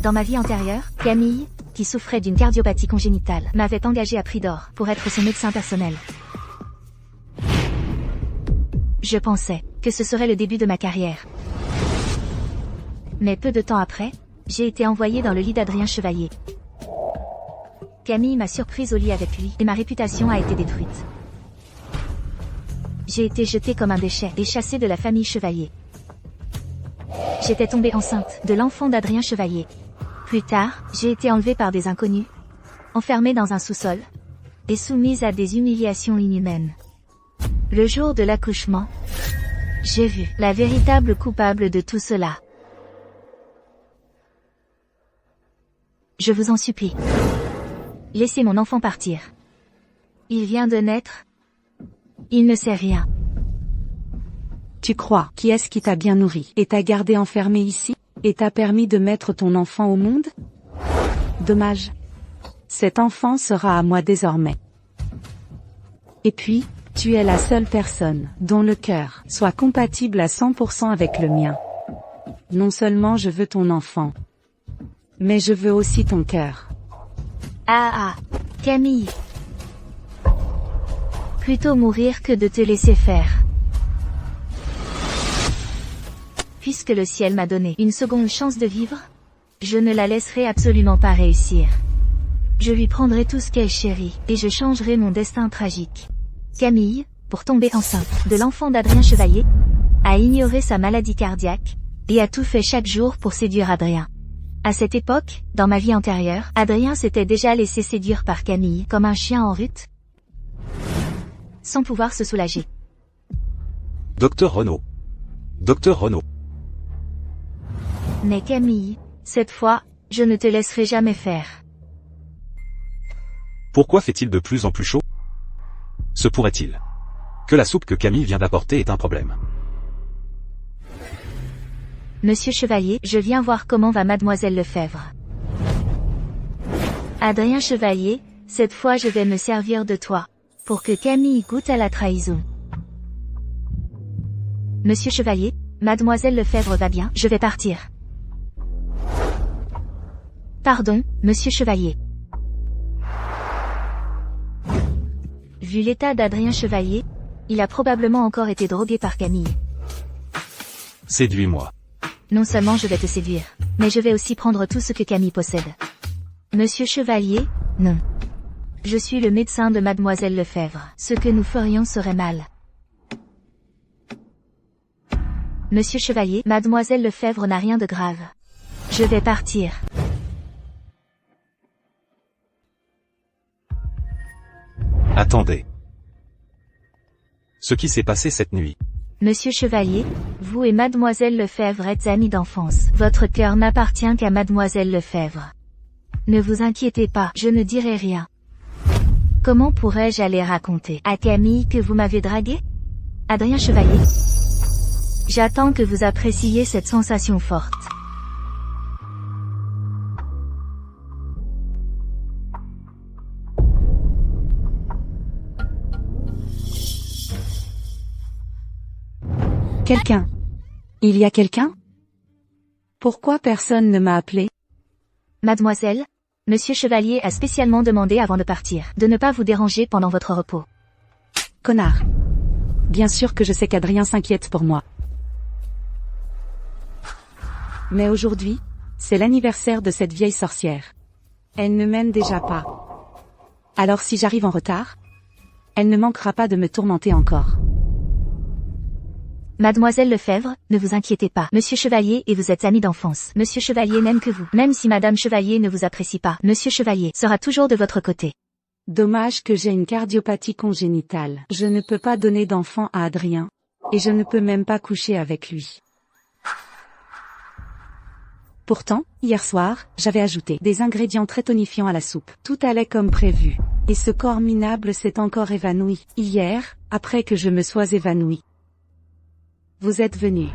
Dans ma vie antérieure, Camille, qui souffrait d'une cardiopathie congénitale, m'avait engagé à prix d'or pour être son médecin personnel. Je pensais que ce serait le début de ma carrière. Mais peu de temps après, j'ai été envoyée dans le lit d'Adrien Chevalier. Camille m'a surprise au lit avec lui et ma réputation a été détruite. J'ai été jetée comme un déchet et chassée de la famille Chevalier. J'étais tombée enceinte de l'enfant d'Adrien Chevalier. Plus tard, j'ai été enlevée par des inconnus, enfermée dans un sous-sol, et soumise à des humiliations inhumaines. Le jour de l'accouchement, j'ai vu la véritable coupable de tout cela. Je vous en supplie. Laissez mon enfant partir. Il vient de naître. Il ne sait rien. Tu crois, qui est-ce qui t'a bien nourri et t'a gardé enfermé ici, et t'a permis de mettre ton enfant au monde? Dommage. Cet enfant sera à moi désormais. Et puis, tu es la seule personne dont le cœur soit compatible à 100% avec le mien. Non seulement je veux ton enfant, mais je veux aussi ton cœur. Ah, Camille. Plutôt mourir que de te laisser faire. Puisque le ciel m'a donné une seconde chance de vivre, je ne la laisserai absolument pas réussir. Je lui prendrai tout ce qu'elle chérit, et je changerai mon destin tragique. Camille, pour tomber enceinte de l'enfant d'Adrien Chevalier, a ignoré sa maladie cardiaque, et a tout fait chaque jour pour séduire Adrien. À cette époque, dans ma vie antérieure, Adrien s'était déjà laissé séduire par Camille comme un chien en rut, sans pouvoir se soulager. Docteur Renaud. Docteur Renaud. Mais Camille, cette fois, je ne te laisserai jamais faire. Pourquoi fait-il de plus en plus chaud? Se pourrait-il que la soupe que Camille vient d'apporter est un problème? Monsieur Chevalier, je viens voir comment va mademoiselle Lefebvre. Adrien Chevalier, cette fois je vais me servir de toi, pour que Camille goûte à la trahison. Monsieur Chevalier, mademoiselle Lefebvre va bien, je vais partir. Pardon, monsieur Chevalier. Vu l'état d'Adrien Chevalier, il a probablement encore été drogué par Camille. Séduis-moi. Non seulement je vais te séduire, mais je vais aussi prendre tout ce que Camille possède. Monsieur Chevalier, non. Je suis le médecin de mademoiselle Lefebvre. Ce que nous ferions serait mal. Monsieur Chevalier, mademoiselle Lefebvre n'a rien de grave. Je vais partir. Attendez. Ce qui s'est passé cette nuit. Monsieur Chevalier, vous et mademoiselle Lefebvre êtes amis d'enfance. Votre cœur n'appartient qu'à mademoiselle Lefebvre. Ne vous inquiétez pas, je ne dirai rien. Comment pourrais-je aller raconter à Camille que vous m'avez dragué? Adrien Chevalier. J'attends que vous appréciiez cette sensation forte. Quelqu'un. Il y a quelqu'un? Pourquoi personne ne m'a appelé? Mademoiselle, monsieur Chevalier a spécialement demandé avant de partir, de ne pas vous déranger pendant votre repos. Connard. Bien sûr que je sais qu'Adrien s'inquiète pour moi. Mais aujourd'hui, c'est l'anniversaire de cette vieille sorcière. Elle ne m'aime déjà pas. Alors si j'arrive en retard, elle ne manquera pas de me tourmenter encore. Mademoiselle Lefebvre, ne vous inquiétez pas. Monsieur Chevalier et vous êtes amis d'enfance. Monsieur Chevalier n'aime que vous. Même si Madame Chevalier ne vous apprécie pas, Monsieur Chevalier sera toujours de votre côté. Dommage que j'ai une cardiopathie congénitale. Je ne peux pas donner d'enfant à Adrien. Et je ne peux même pas coucher avec lui. Pourtant, hier soir, j'avais ajouté des ingrédients très tonifiants à la soupe. Tout allait comme prévu. Et ce corps minable s'est encore évanoui. Hier, après que je me sois évanouie. Vous êtes venu.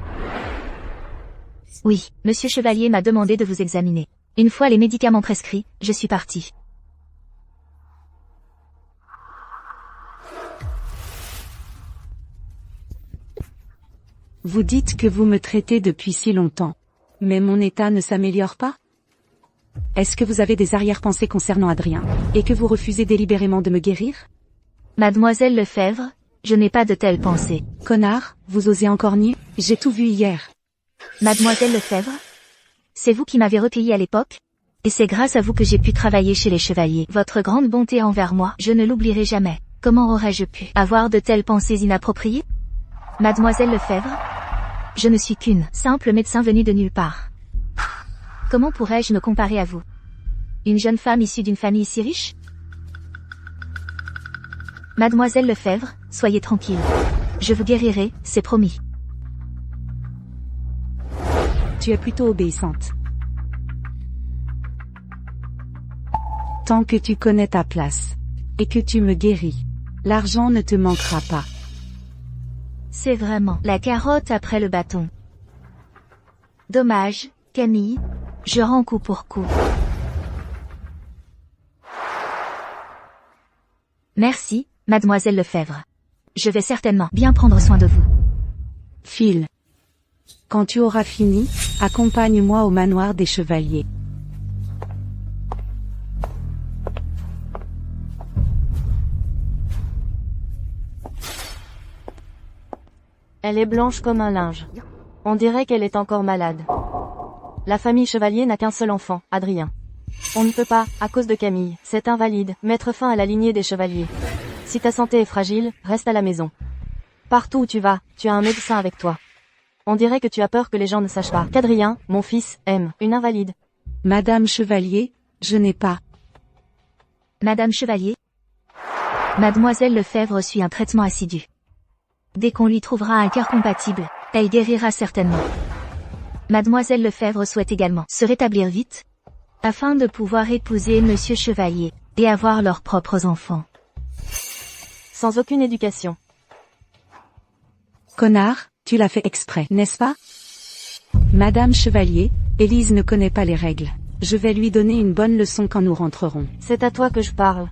Oui, Monsieur Chevalier m'a demandé de vous examiner. Une fois les médicaments prescrits, je suis partie. Vous dites que vous me traitez depuis si longtemps. Mais mon état ne s'améliore pas? Est-ce que vous avez des arrière-pensées concernant Adrien, et que vous refusez délibérément de me guérir? Mademoiselle Lefebvre, je n'ai pas de telles pensées. Connard, vous osez encore nier? J'ai tout vu hier. Mademoiselle Lefebvre? C'est vous qui m'avez recueilli à l'époque? Et c'est grâce à vous que j'ai pu travailler chez les chevaliers. Votre grande bonté envers moi, je ne l'oublierai jamais. Comment aurais-je pu avoir de telles pensées inappropriées? Mademoiselle Lefebvre? Je ne suis qu'une simple médecin venue de nulle part. Comment pourrais-je me comparer à vous? Une jeune femme issue d'une famille si riche? Mademoiselle Lefebvre, soyez tranquille. Je vous guérirai, c'est promis. Tu es plutôt obéissante. Tant que tu connais ta place, et que tu me guéris, l'argent ne te manquera pas. C'est vraiment la carotte après le bâton. Dommage, Camille. Je rends coup pour coup. Merci, Mademoiselle Lefebvre. Je vais certainement bien prendre soin de vous. Phil. Quand tu auras fini, accompagne-moi au manoir des chevaliers. Elle est blanche comme un linge. On dirait qu'elle est encore malade. La famille Chevalier n'a qu'un seul enfant, Adrien. On ne peut pas, à cause de Camille, cette invalide, mettre fin à la lignée des chevaliers. Si ta santé est fragile, reste à la maison. Partout où tu vas, tu as un médecin avec toi. On dirait que tu as peur que les gens ne sachent pas qu'Adrien, mon fils, aime une invalide. Madame Chevalier, je n'ai pas. Madame Chevalier? Mademoiselle Lefebvre suit un traitement assidu. Dès qu'on lui trouvera un cœur compatible, elle guérira certainement. Mademoiselle Lefebvre souhaite également se rétablir vite, afin de pouvoir épouser Monsieur Chevalier, et avoir leurs propres enfants. Sans aucune éducation. Connard, tu l'as fait exprès, n'est-ce pas? Madame Chevalier, Élise ne connaît pas les règles. Je vais lui donner une bonne leçon quand nous rentrerons. C'est à toi que je parle.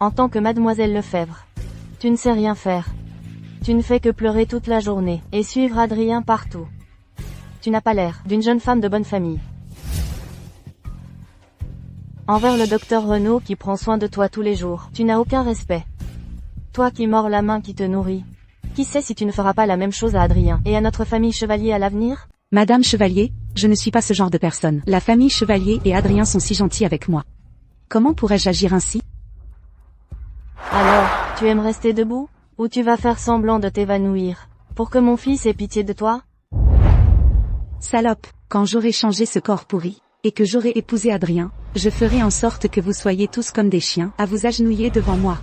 En tant que Mademoiselle Lefebvre, tu ne sais rien faire. Tu ne fais que pleurer toute la journée, et suivre Adrien partout. Tu n'as pas l'air d'une jeune femme de bonne famille. Envers le docteur Renaud qui prend soin de toi tous les jours, tu n'as aucun respect. Toi qui mords la main qui te nourrit. Qui sait si tu ne feras pas la même chose à Adrien et à notre famille Chevalier à l'avenir? Madame Chevalier, je ne suis pas ce genre de personne. La famille Chevalier et Adrien sont si gentils avec moi. Comment pourrais-je agir ainsi? Alors, tu aimes rester debout? Ou tu vas faire semblant de t'évanouir, pour que mon fils ait pitié de toi? Salope, quand j'aurai changé ce corps pourri, et que j'aurai épousé Adrien, je ferai en sorte que vous soyez tous comme des chiens, à vous agenouiller devant moi.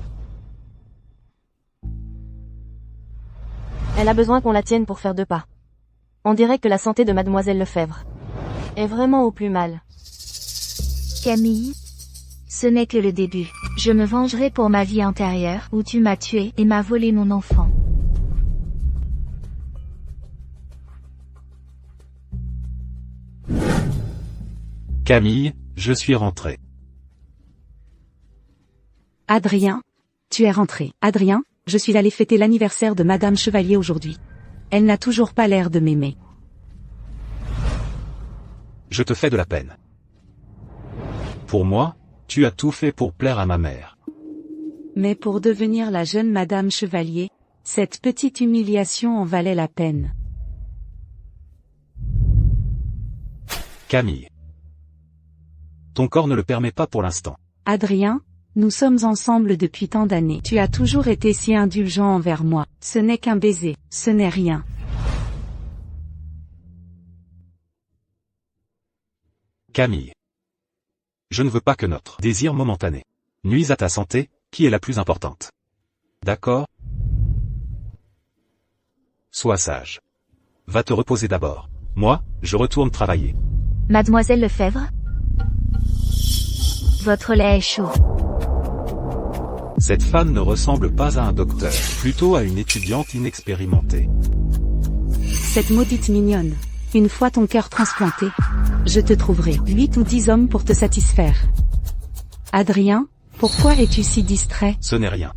Elle a besoin qu'on la tienne pour faire 2 pas. On dirait que la santé de Mademoiselle Lefebvre est vraiment au plus mal. Camille? Ce n'est que le début. Je me vengerai pour ma vie antérieure, où tu m'as tué et m'as volé mon enfant. Camille, je suis rentré. Adrien? Tu es rentré. Adrien, je suis allé fêter l'anniversaire de Madame Chevalier aujourd'hui. Elle n'a toujours pas l'air de m'aimer. Je te fais de la peine. Pour moi, tu as tout fait pour plaire à ma mère. Mais pour devenir la jeune Madame Chevalier, cette petite humiliation en valait la peine. Camille. Ton corps ne le permet pas pour l'instant. Adrien, nous sommes ensemble depuis tant d'années. Tu as toujours été si indulgent envers moi. Ce n'est qu'un baiser, ce n'est rien. Camille. Je ne veux pas que notre désir momentané nuise à ta santé, qui est la plus importante. D'accord? Sois sage. Va te reposer d'abord. Moi, je retourne travailler. Mademoiselle Lefebvre? Votre lait est chaud. Cette femme ne ressemble pas à un docteur, plutôt à une étudiante inexpérimentée. Cette maudite mignonne. Une fois ton cœur transplanté, je te trouverai 8 ou 10 hommes pour te satisfaire. Adrien, pourquoi es-tu si distrait? Ce n'est rien.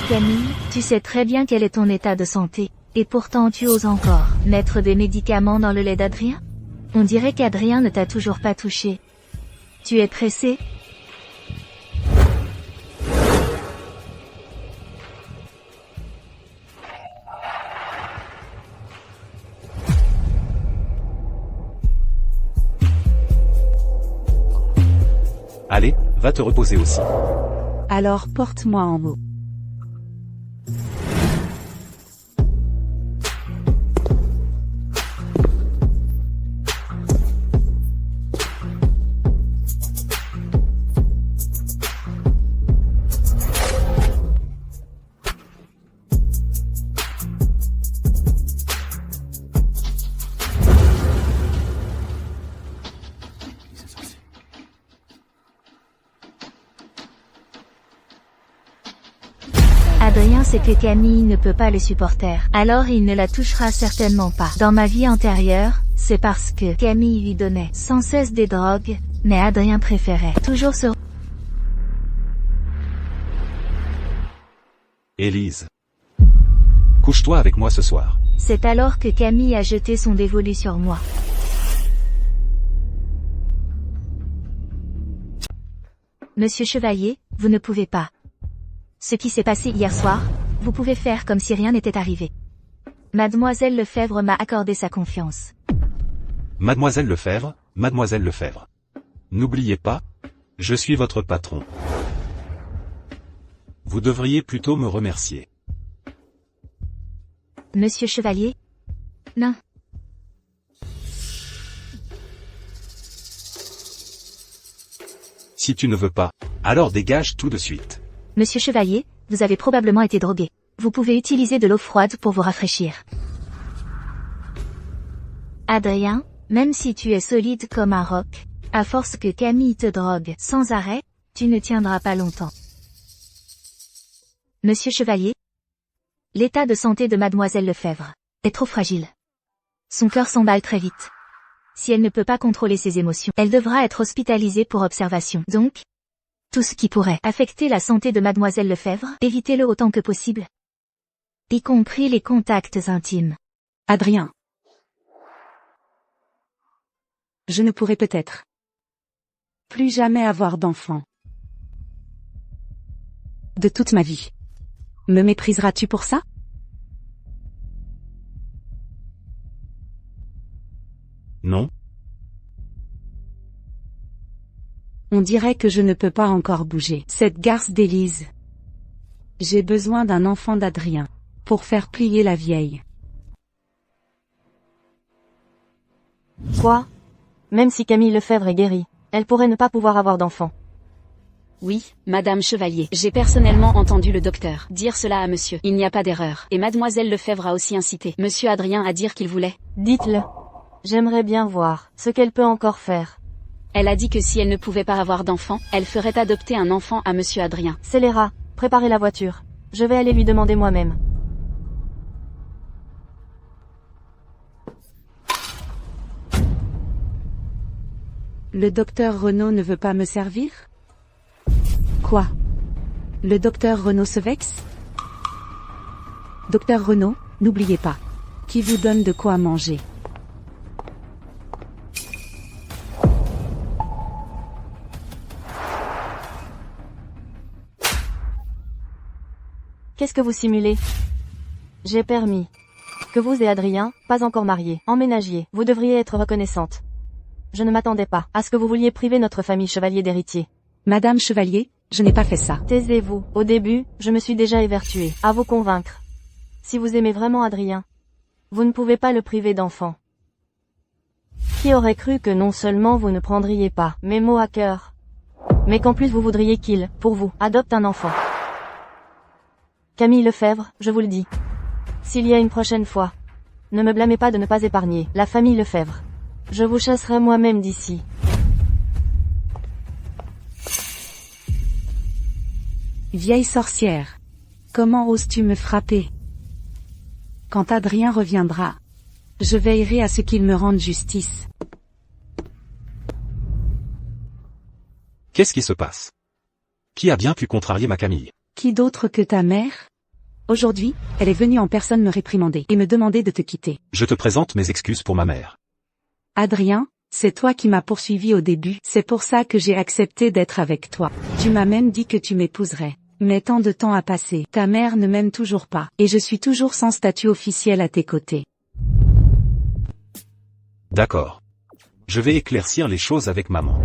Camille, tu sais très bien quel est ton état de santé. Et pourtant tu oses encore mettre des médicaments dans le lait d'Adrien? On dirait qu'Adrien ne t'a toujours pas touché. Tu es pressé? Allez, va te reposer aussi. Alors porte-moi en haut. Adrien sait que Camille ne peut pas le supporter, alors il ne la touchera certainement pas. Dans ma vie antérieure, c'est parce que Camille lui donnait sans cesse des drogues, mais Adrien préférait toujours se... Élise. Couche-toi avec moi ce soir. C'est alors que Camille a jeté son dévolu sur moi. Monsieur Chevalier, vous ne pouvez pas. Ce qui s'est passé hier soir, vous pouvez faire comme si rien n'était arrivé. Mademoiselle Lefebvre m'a accordé sa confiance. Mademoiselle Lefebvre, Mademoiselle Lefebvre. N'oubliez pas, je suis votre patron. Vous devriez plutôt me remercier. Monsieur Chevalier? Non. Si tu ne veux pas, alors dégage tout de suite. Monsieur Chevalier, vous avez probablement été drogué. Vous pouvez utiliser de l'eau froide pour vous rafraîchir. Adrien, même si tu es solide comme un roc, à force que Camille te drogue sans arrêt, tu ne tiendras pas longtemps. Monsieur Chevalier? L'état de santé de Mademoiselle Lefebvre est trop fragile. Son cœur s'emballe très vite. Si elle ne peut pas contrôler ses émotions, elle devra être hospitalisée pour observation. Donc, tout ce qui pourrait affecter la santé de Mademoiselle Lefebvre, évitez-le autant que possible. Y compris les contacts intimes. Adrien. Je ne pourrai peut-être plus jamais avoir d'enfant. De toute ma vie. Me mépriseras-tu pour ça? Non? On dirait que je ne peux pas encore bouger. Cette garce d'Élise. J'ai besoin d'un enfant d'Adrien pour faire plier la vieille. Quoi? Même si Camille Lefebvre est guérie, elle pourrait ne pas pouvoir avoir d'enfant. Oui, Madame Chevalier, j'ai personnellement entendu le docteur dire cela à monsieur. Il n'y a pas d'erreur. Et Mademoiselle Lefebvre a aussi incité Monsieur Adrien à dire qu'il voulait. Dites-le. J'aimerais bien voir ce qu'elle peut encore faire. Elle a dit que si elle ne pouvait pas avoir d'enfant, elle ferait adopter un enfant à Monsieur Adrien. Scélérat, préparez la voiture. Je vais aller lui demander moi-même. Le docteur Renaud ne veut pas me servir? Quoi? Le docteur Renaud se vexe? Docteur Renaud, n'oubliez pas. Qui vous donne de quoi manger? Qu'est-ce que vous simulez? J'ai permis que vous et Adrien, pas encore mariés, emménagiez. Vous devriez être reconnaissante. Je ne m'attendais pas à ce que vous vouliez priver notre famille Chevalier d'héritier. Madame Chevalier, je n'ai pas fait ça. Taisez-vous. Au début, je me suis déjà évertuée à vous convaincre. Si vous aimez vraiment Adrien, vous ne pouvez pas le priver d'enfant. Qui aurait cru que non seulement vous ne prendriez pas mes mots à cœur, mais qu'en plus vous voudriez qu'il, pour vous, adopte un enfant. Camille Lefebvre, je vous le dis. S'il y a une prochaine fois, ne me blâmez pas de ne pas épargner la famille Lefebvre. Je vous chasserai moi-même d'ici. Vieille sorcière. Comment oses-tu me frapper? Quand Adrien reviendra, je veillerai à ce qu'il me rende justice. Qu'est-ce qui se passe? Qui a bien pu contrarier ma Camille? Qui d'autre que ta mère? Aujourd'hui, elle est venue en personne me réprimander et me demander de te quitter. Je te présente mes excuses pour ma mère. Adrien, c'est toi qui m'as poursuivi au début, c'est pour ça que j'ai accepté d'être avec toi. Tu m'as même dit que tu m'épouserais. Mais tant de temps a passé, ta mère ne m'aime toujours pas, et je suis toujours sans statut officiel à tes côtés. D'accord. Je vais éclaircir les choses avec maman.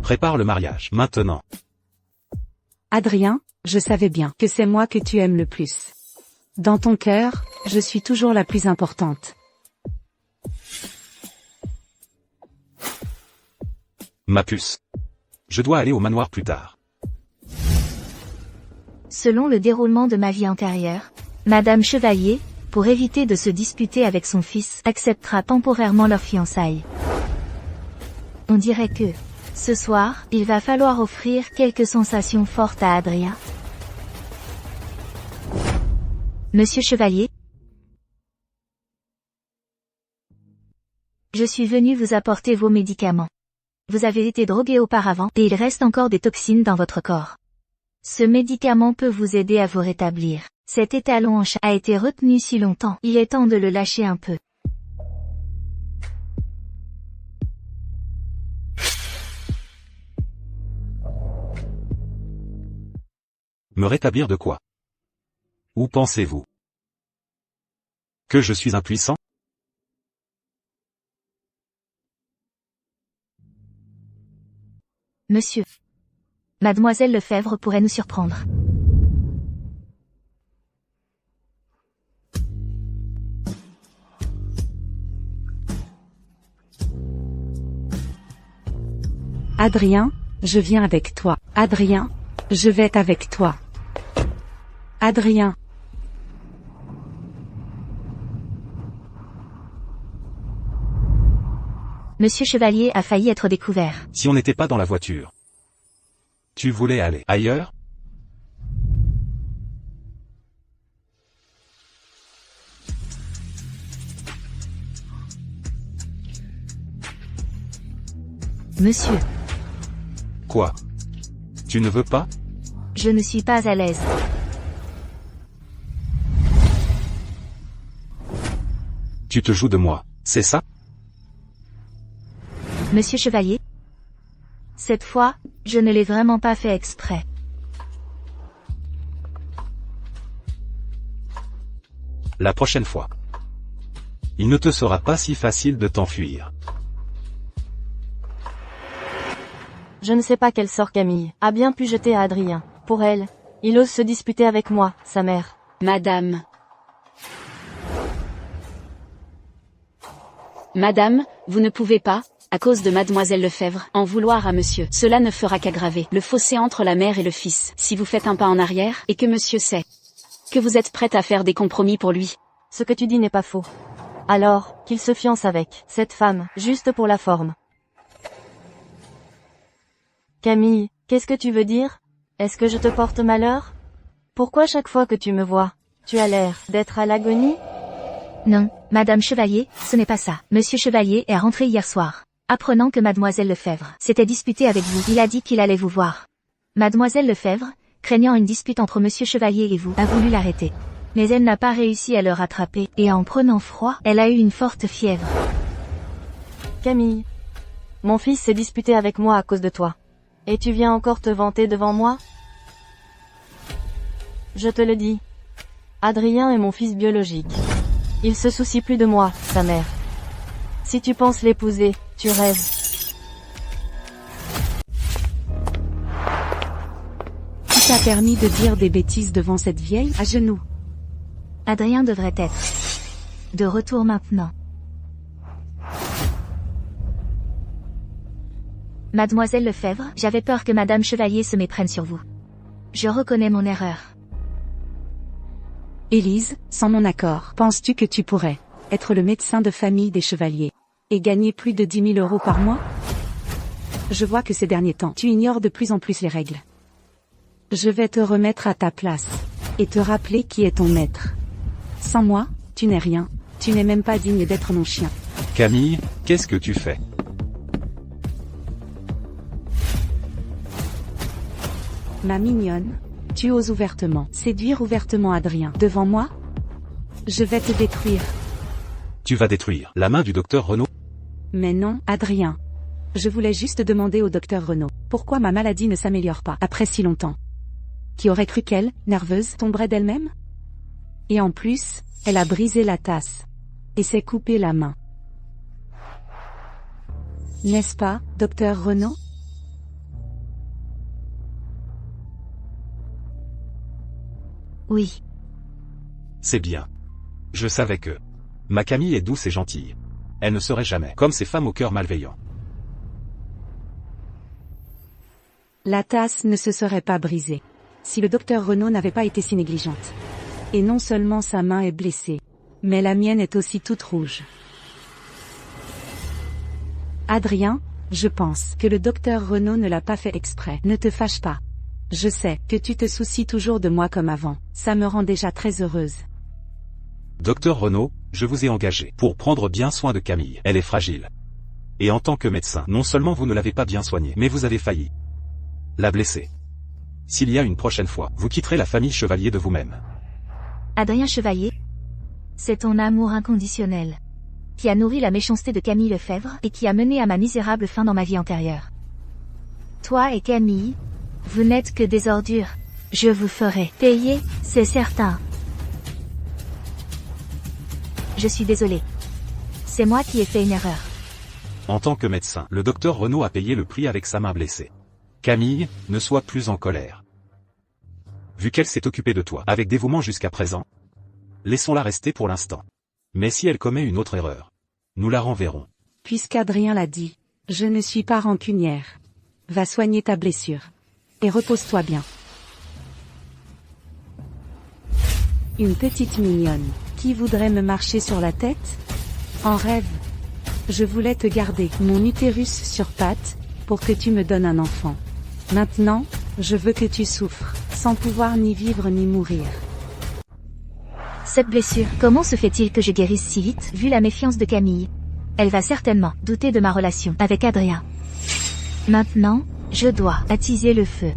Prépare le mariage, maintenant. Adrien, je savais bien que c'est moi que tu aimes le plus. Dans ton cœur, je suis toujours la plus importante. Ma puce. Je dois aller au manoir plus tard. Selon le déroulement de ma vie antérieure, Madame Chevalier, pour éviter de se disputer avec son fils, acceptera temporairement leur fiançailles. On dirait que, ce soir, il va falloir offrir quelques sensations fortes à Adrien. Monsieur Chevalier, je suis venu vous apporter vos médicaments. Vous avez été drogué auparavant, et il reste encore des toxines dans votre corps. Ce médicament peut vous aider à vous rétablir. Cet étalon a été retenu si longtemps, il est temps de le lâcher un peu. Me rétablir de quoi? Où pensez-vous? Que je suis impuissant? Monsieur. Mademoiselle Lefebvre pourrait nous surprendre. Adrien, je viens avec toi. Adrien, je vais être avec toi. Adrien. Monsieur Chevalier a failli être découvert. Si on n'était pas dans la voiture. Tu voulais aller ailleurs? Monsieur, Quoi? Tu ne veux pas? je ne suis pas à l'aise. Tu te joues de moi, c'est ça? Monsieur Chevalier? Cette fois, je ne l'ai vraiment pas fait exprès. La prochaine fois. Il ne te sera pas si facile de t'enfuir. Je ne sais pas quel sort Camille a bien pu jeter à Adrien. Pour elle, il ose se disputer avec moi, sa mère. Madame. Madame, vous ne pouvez pas, à cause de mademoiselle Lefebvre, en vouloir à monsieur. Cela ne fera qu'aggraver le fossé entre la mère et le fils. Si vous faites un pas en arrière, et que monsieur sait que vous êtes prête à faire des compromis pour lui. Ce que tu dis n'est pas faux. Alors, qu'il se fiance avec cette femme, juste pour la forme. Camille, qu'est-ce que tu veux dire? Est-ce que je te porte malheur? Pourquoi chaque fois que tu me vois, tu as l'air d'être à l'agonie? Non, Madame Chevalier, ce n'est pas ça. Monsieur Chevalier est rentré hier soir. Apprenant que Mademoiselle Lefebvre s'était disputée avec vous, il a dit qu'il allait vous voir. Mademoiselle Lefebvre, craignant une dispute entre Monsieur Chevalier et vous, a voulu l'arrêter. Mais elle n'a pas réussi à le rattraper, et en prenant froid, elle a eu une forte fièvre. Camille, mon fils s'est disputé avec moi à cause de toi. Et tu viens encore te vanter devant moi? Je te le dis. Adrien est mon fils biologique. Il se soucie plus de moi, sa mère. Si tu penses l'épouser, tu rêves. Qui t'a permis de dire des bêtises devant cette vieille à genoux? Adrien devrait être de retour maintenant. Mademoiselle Lefebvre, j'avais peur que Madame Chevalier se méprenne sur vous. Je reconnais mon erreur. Élise, sans mon accord, penses-tu que tu pourrais être le médecin de famille des chevaliers et gagner plus de 10 000 € par mois? Je vois que ces derniers temps, tu ignores de plus en plus les règles. Je vais te remettre à ta place et te rappeler qui est ton maître. Sans moi, tu n'es rien, tu n'es même pas digne d'être mon chien. Camille, qu'est-ce que tu fais? Ma mignonne, Tu oses ouvertement séduire ouvertement Adrien devant moi? Je vais te détruire. Tu vas détruire la main du docteur Renaud? Mais non, Adrien. Je voulais juste demander au docteur Renaud pourquoi ma maladie ne s'améliore pas après si longtemps. Qui aurait cru qu'elle, nerveuse, tomberait d'elle-même? Et en plus, elle a brisé la tasse. Et s'est coupé la main. N'est-ce pas, docteur Renaud? Oui. C'est bien. Je savais que ma Camille est douce et gentille. Elle ne serait jamais comme ces femmes au cœur malveillant. La tasse ne se serait pas brisée si le docteur Renaud n'avait pas été si négligente. Et non seulement sa main est blessée, mais la mienne est aussi toute rouge. Adrien, je pense que le docteur Renaud ne l'a pas fait exprès. Ne te fâche pas. Je sais que tu te soucies toujours de moi comme avant. Ça me rend déjà très heureuse. Docteur Renaud, je vous ai engagé pour prendre bien soin de Camille. Elle est fragile. Et en tant que médecin, non seulement vous ne l'avez pas bien soignée, mais vous avez failli la blesser. S'il y a une prochaine fois, vous quitterez la famille Chevalier de vous-même. Adrien Chevalier, c'est ton amour inconditionnel qui a nourri la méchanceté de Camille Lefebvre et qui a mené à ma misérable fin dans ma vie antérieure. Toi et Camille, vous n'êtes que des ordures. Je vous ferai payer, c'est certain. Je suis désolée. C'est moi qui ai fait une erreur. En tant que médecin, le docteur Renaud a payé le prix avec sa main blessée. Camille, ne sois plus en colère. Vu qu'elle s'est occupée de toi avec dévouement jusqu'à présent, laissons-la rester pour l'instant. Mais si elle commet une autre erreur, nous la renverrons. Puisqu'Adrien l'a dit, je ne suis pas rancunière. Va soigner ta blessure. Et repose-toi bien. Une petite mignonne, qui voudrait me marcher sur la tête? En rêve. Je voulais te garder mon utérus sur pattes, pour que tu me donnes un enfant. Maintenant, je veux que tu souffres, sans pouvoir ni vivre ni mourir. Cette blessure, comment se fait-il que je guérisse si vite, vu la méfiance de Camille? Elle va certainement douter de ma relation avec Adrien. Maintenant, je dois attiser le feu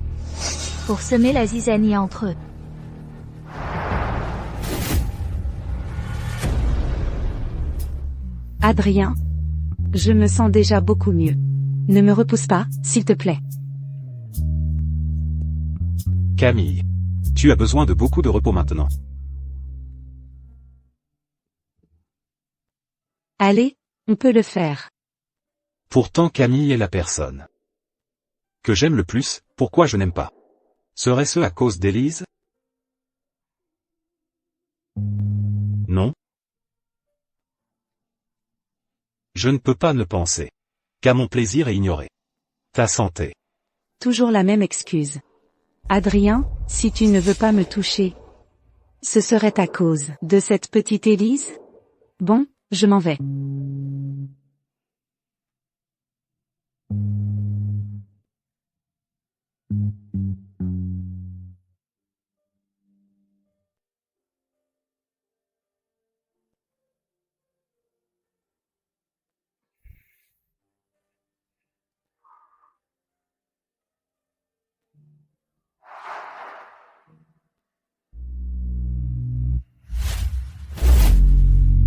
pour semer la zizanie entre eux. Adrien, je me sens déjà beaucoup mieux. Ne me repousse pas, s'il te plaît. Camille, tu as besoin de beaucoup de repos maintenant. Allez, on peut le faire. Pourtant Camille est la personne que j'aime le plus. Pourquoi je n'aime pas? Serait-ce à cause d'Élise? Non. Je ne peux pas ne penser qu'à mon plaisir et ignorer ta santé. Toujours la même excuse. Adrien, si tu ne veux pas me toucher, ce serait à cause de cette petite Élise? Bon, je m'en vais.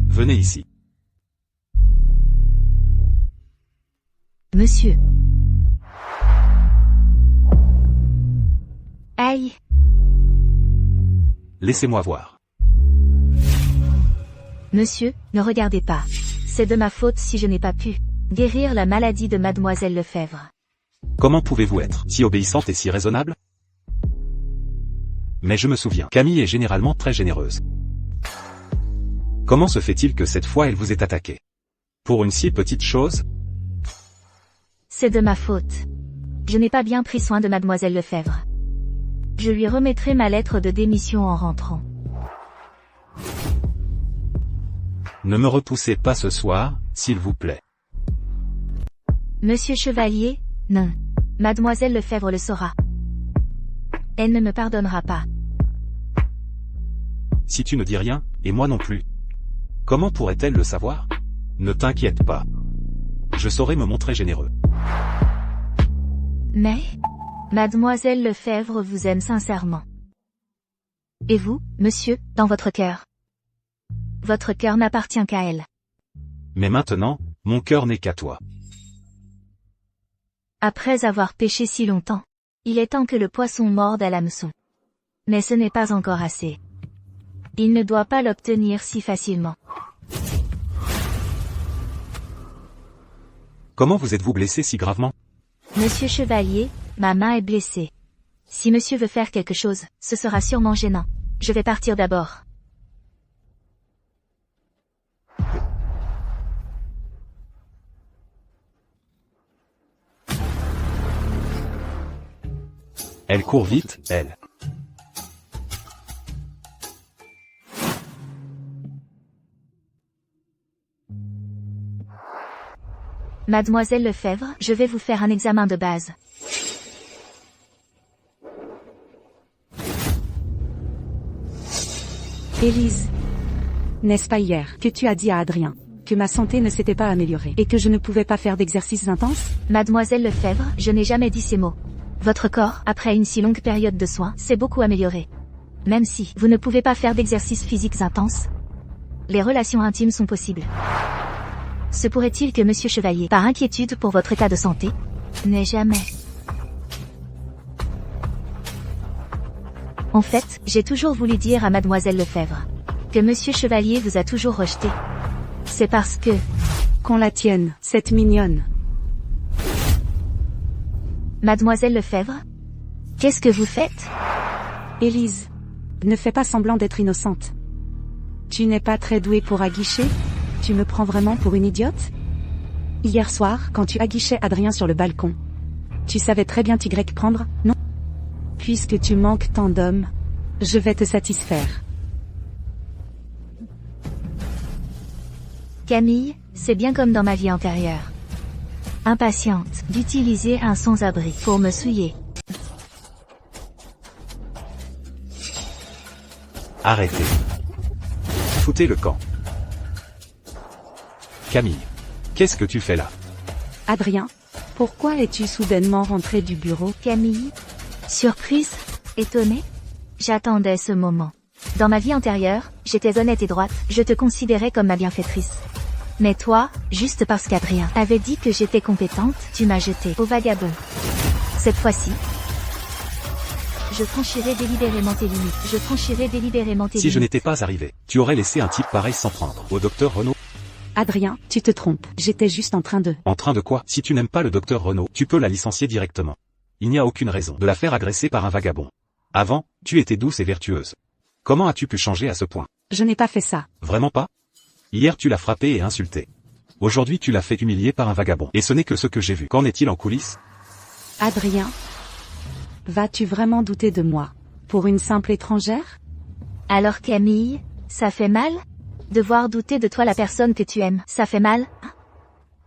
Venez ici. Monsieur. Aïe. Laissez-moi voir. Monsieur, ne regardez pas. C'est de ma faute si je n'ai pas pu guérir la maladie de mademoiselle Lefebvre. Comment pouvez-vous être si obéissante et si raisonnable? Mais je me souviens, Camille est généralement très généreuse. Comment se fait-il que cette fois elle vous ait attaqué? Pour une si petite chose? C'est de ma faute. Je n'ai pas bien pris soin de mademoiselle Lefebvre. Je lui remettrai ma lettre de démission en rentrant. Ne me repoussez pas ce soir, s'il vous plaît. Monsieur Chevalier, non. Mademoiselle Lefebvre le saura. Elle ne me pardonnera pas. Si tu ne dis rien, et moi non plus. Comment pourrait-elle le savoir? Ne t'inquiète pas. Je saurai me montrer généreux. Mais, mademoiselle Lefebvre vous aime sincèrement. Et vous, monsieur, dans votre cœur? Votre cœur n'appartient qu'à elle. Mais maintenant, mon cœur n'est qu'à toi. Après avoir péché si longtemps, il est temps que le poisson morde à l'hameçon. Mais ce n'est pas encore assez. Il ne doit pas l'obtenir si facilement. Comment vous êtes-vous blessé si gravement? Monsieur Chevalier, ma main est blessée. Si monsieur veut faire quelque chose, ce sera sûrement gênant. Je vais partir d'abord. Elle court vite, elle. Mademoiselle Lefebvre, je vais vous faire un examen de base. Élise. N'est-ce pas hier que tu as dit à Adrien que ma santé ne s'était pas améliorée et que je ne pouvais pas faire d'exercices intenses? Mademoiselle Lefebvre, je n'ai jamais dit ces mots. Votre corps, après une si longue période de soins, s'est beaucoup amélioré. Même si vous ne pouvez pas faire d'exercices physiques intenses, les relations intimes sont possibles. Se pourrait-il que Monsieur Chevalier, par inquiétude pour votre état de santé, n'ait jamais... En fait, j'ai toujours voulu dire à Mademoiselle Lefebvre que Monsieur Chevalier vous a toujours rejeté. C'est parce que... Qu'on la tienne, cette mignonne. Mademoiselle Lefebvre? Qu'est-ce que vous faites? Élise. Ne fais pas semblant d'être innocente. Tu n'es pas très douée pour aguicher? Tu me prends vraiment pour une idiote? Hier soir, quand tu aguichais Adrien sur le balcon, tu savais très bien t'y prendre, non? Puisque tu manques tant d'hommes, je vais te satisfaire. Camille, c'est bien comme dans ma vie antérieure. Impatiente d'utiliser un sans-abri pour me souiller. Arrêtez. Foutez le camp. Camille. Qu'est-ce que tu fais là? Adrien, pourquoi es-tu soudainement rentré du bureau? Camille? Surprise? Étonnée? J'attendais ce moment. Dans ma vie antérieure, j'étais honnête et droite, je te considérais comme ma bienfaitrice. Mais toi, juste parce qu'Adrien avait dit que j'étais compétente, tu m'as jeté au vagabond. Cette fois-ci, je franchirai délibérément tes limites. Je franchirai délibérément tes limites. Si je n'étais pas arrivé, tu aurais laissé un type pareil s'en prendre au docteur Renaud. Adrien, tu te trompes. J'étais juste en train de... En train de quoi? Si tu n'aimes pas le docteur Renaud, tu peux la licencier directement. Il n'y a aucune raison de la faire agresser par un vagabond. Avant, tu étais douce et vertueuse. Comment as-tu pu changer à ce point? Je n'ai pas fait ça. Vraiment pas? Hier tu l'as frappé et insulté. Aujourd'hui tu l'as fait humilier par un vagabond. Et ce n'est que ce que j'ai vu. Qu'en est-il en coulisses? Adrien, vas-tu vraiment douter de moi? Pour une simple étrangère? Alors Camille, ça fait mal? Devoir douter de toi la personne que tu aimes, ça fait mal, hein?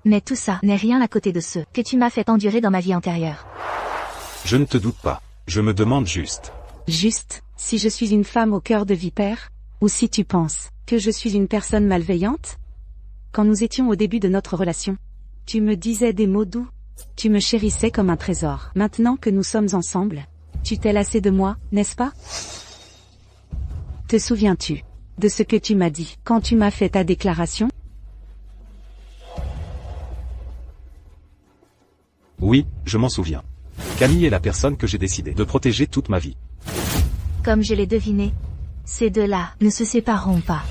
Mais tout ça n'est rien à côté de ce que tu m'as fait endurer dans ma vie antérieure. Je ne te doute pas. Je me demande juste. Juste, si je suis une femme au cœur de vipère? Ou si tu penses que je suis une personne malveillante? Quand nous étions au début de notre relation, tu me disais des mots doux. Tu me chérissais comme un trésor. Maintenant que nous sommes ensemble, tu t'es lassé de moi, n'est-ce pas? Te souviens-tu de ce que tu m'as dit quand tu m'as fait ta déclaration? Oui, je m'en souviens. Camille est la personne que j'ai décidé de protéger toute ma vie. Comme je l'ai deviné, ces deux-là ne se sépareront pas.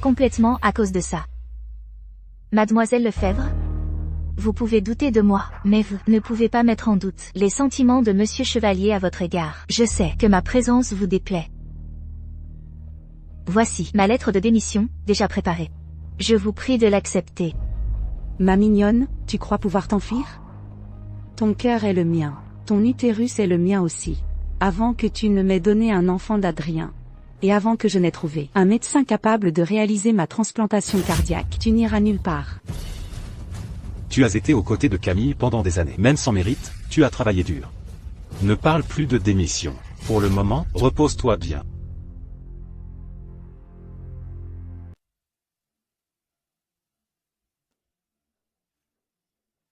Complètement à cause de ça. Mademoiselle Lefebvre? Vous pouvez douter de moi, mais vous ne pouvez pas mettre en doute les sentiments de Monsieur Chevalier à votre égard. Je sais que ma présence vous déplaît. Voici ma lettre de démission, déjà préparée. Je vous prie de l'accepter. Ma mignonne, tu crois pouvoir t'enfuir? Ton cœur est le mien. Ton utérus est le mien aussi. Avant que tu ne m'aies donné un enfant d'Adrien. Et avant que je n'ai trouvé un médecin capable de réaliser ma transplantation cardiaque, tu n'iras nulle part. Tu as été aux côtés de Camille pendant des années. Même sans mérite, tu as travaillé dur. Ne parle plus de démission. Pour le moment, repose-toi bien.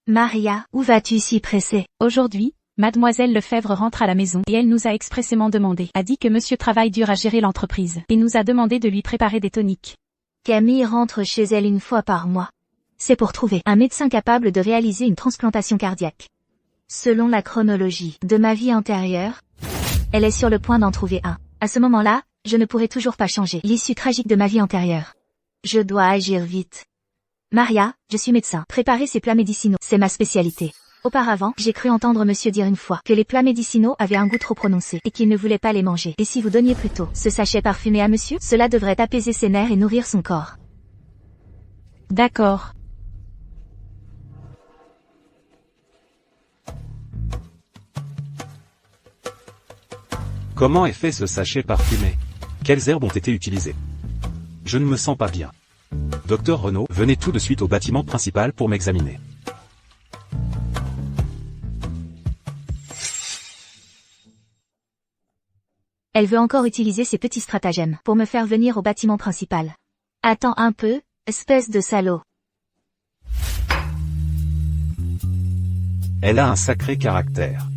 Maria, où vas-tu si pressée? Aujourd'hui, Mademoiselle Lefebvre rentre à la maison et elle nous a expressément demandé, a dit que monsieur travaille dur à gérer l'entreprise et nous a demandé de lui préparer des toniques. Camille rentre chez elle une fois par mois. C'est pour trouver un médecin capable de réaliser une transplantation cardiaque. Selon la chronologie de ma vie antérieure, elle est sur le point d'en trouver un. À ce moment-là, je ne pourrai toujours pas changer l'issue tragique de ma vie antérieure. Je dois agir vite. Maria, je suis médecin. Préparer ces plats médicinaux, c'est ma spécialité. Auparavant, j'ai cru entendre monsieur dire une fois que les plats médicinaux avaient un goût trop prononcé et qu'il ne voulait pas les manger. Et si vous donniez plutôt ce sachet parfumé à monsieur, cela devrait apaiser ses nerfs et nourrir son corps. D'accord. Comment est fait ce sachet parfumé? Quelles herbes ont été utilisées? Je ne me sens pas bien. Docteur Renaud, venez tout de suite au bâtiment principal pour m'examiner. Elle veut encore utiliser ses petits stratagèmes pour me faire venir au bâtiment principal. Attends un peu, espèce de salaud. Elle a un sacré caractère.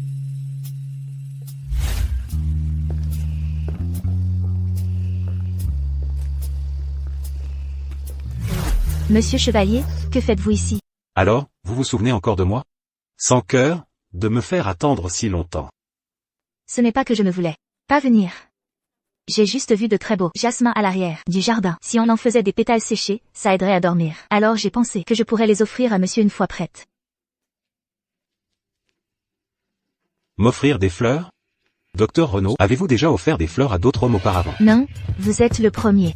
Monsieur Chevalier, que faites-vous ici? Alors, vous vous souvenez encore de moi? Sans cœur, de me faire attendre si longtemps. Ce n'est pas que je ne voulais pas venir. J'ai juste vu de très beaux jasmins à l'arrière du jardin. Si on en faisait des pétales séchés, ça aiderait à dormir. Alors j'ai pensé que je pourrais les offrir à monsieur une fois prête. M'offrir des fleurs? Docteur Renaud, avez-vous déjà offert des fleurs à d'autres hommes auparavant? Non, vous êtes le premier.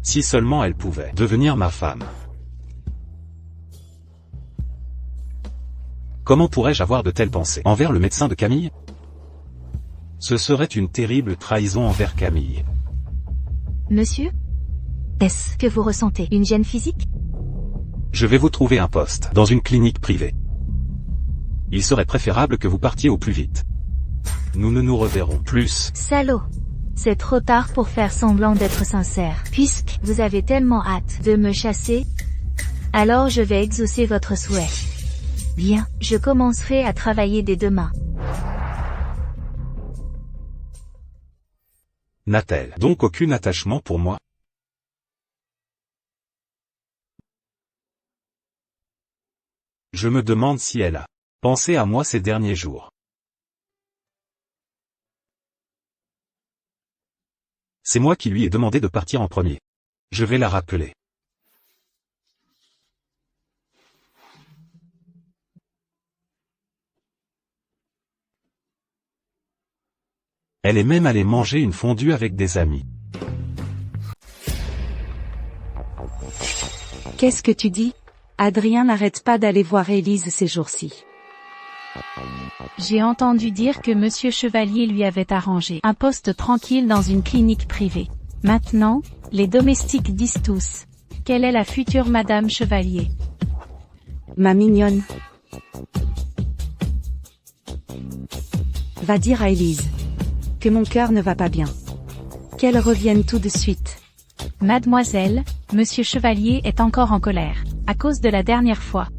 Si seulement elle pouvait devenir ma femme. Comment pourrais-je avoir de telles pensées envers le médecin de Camille? Ce serait une terrible trahison envers Camille. Monsieur? Est-ce que vous ressentez une gêne physique? Je vais vous trouver un poste dans une clinique privée. Il serait préférable que vous partiez au plus vite. Nous ne nous reverrons plus. Salaud! C'est trop tard pour faire semblant d'être sincère. Puisque vous avez tellement hâte de me chasser, alors je vais exaucer votre souhait. Bien, je commencerai à travailler dès demain. N'a-t-elle donc aucun attachement pour moi? Je me demande si elle a pensé à moi ces derniers jours. C'est moi qui lui ai demandé de partir en premier. Je vais la rappeler. Elle est même allée manger une fondue avec des amis. Qu'est-ce que tu dis? Adrien n'arrête pas d'aller voir Élise ces jours-ci. J'ai entendu dire que monsieur Chevalier lui avait arrangé un poste tranquille dans une clinique privée. Maintenant, les domestiques disent tous quelle est la future madame Chevalier. Ma mignonne. Va dire à Élise que mon cœur ne va pas bien. Qu'elle revienne tout de suite. Mademoiselle, monsieur Chevalier est encore en colère, à cause de la dernière fois.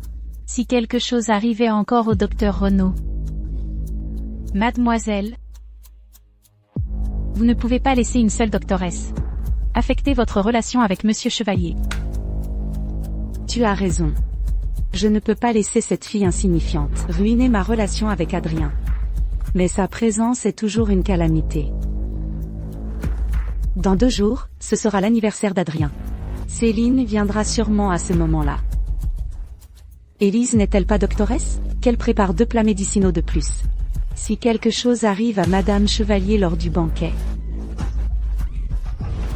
Si quelque chose arrivait encore au docteur Renaud. Mademoiselle, vous ne pouvez pas laisser une seule doctoresse affecter votre relation avec monsieur Chevalier. Tu as raison. Je ne peux pas laisser cette fille insignifiante ruiner ma relation avec Adrien. Mais sa présence est toujours une calamité. Dans 2 jours, ce sera l'anniversaire d'Adrien. Céline viendra sûrement à ce moment-là. Élise n'est-elle pas doctoresse? Qu'elle prépare 2 plats médicinaux de plus. Si quelque chose arrive à Madame Chevalier lors du banquet.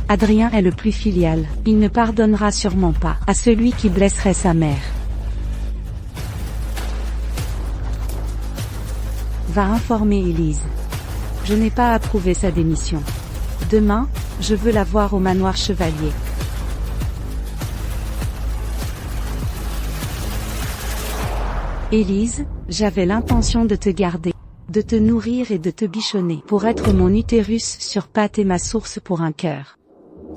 Adrien est le plus filial, il ne pardonnera sûrement pas à celui qui blesserait sa mère. Va informer Élise. Je n'ai pas approuvé sa démission. Demain, je veux la voir au manoir Chevalier. Élise, j'avais l'intention de te garder, de te nourrir et de te bichonner pour être mon utérus sur pattes et ma source pour un cœur.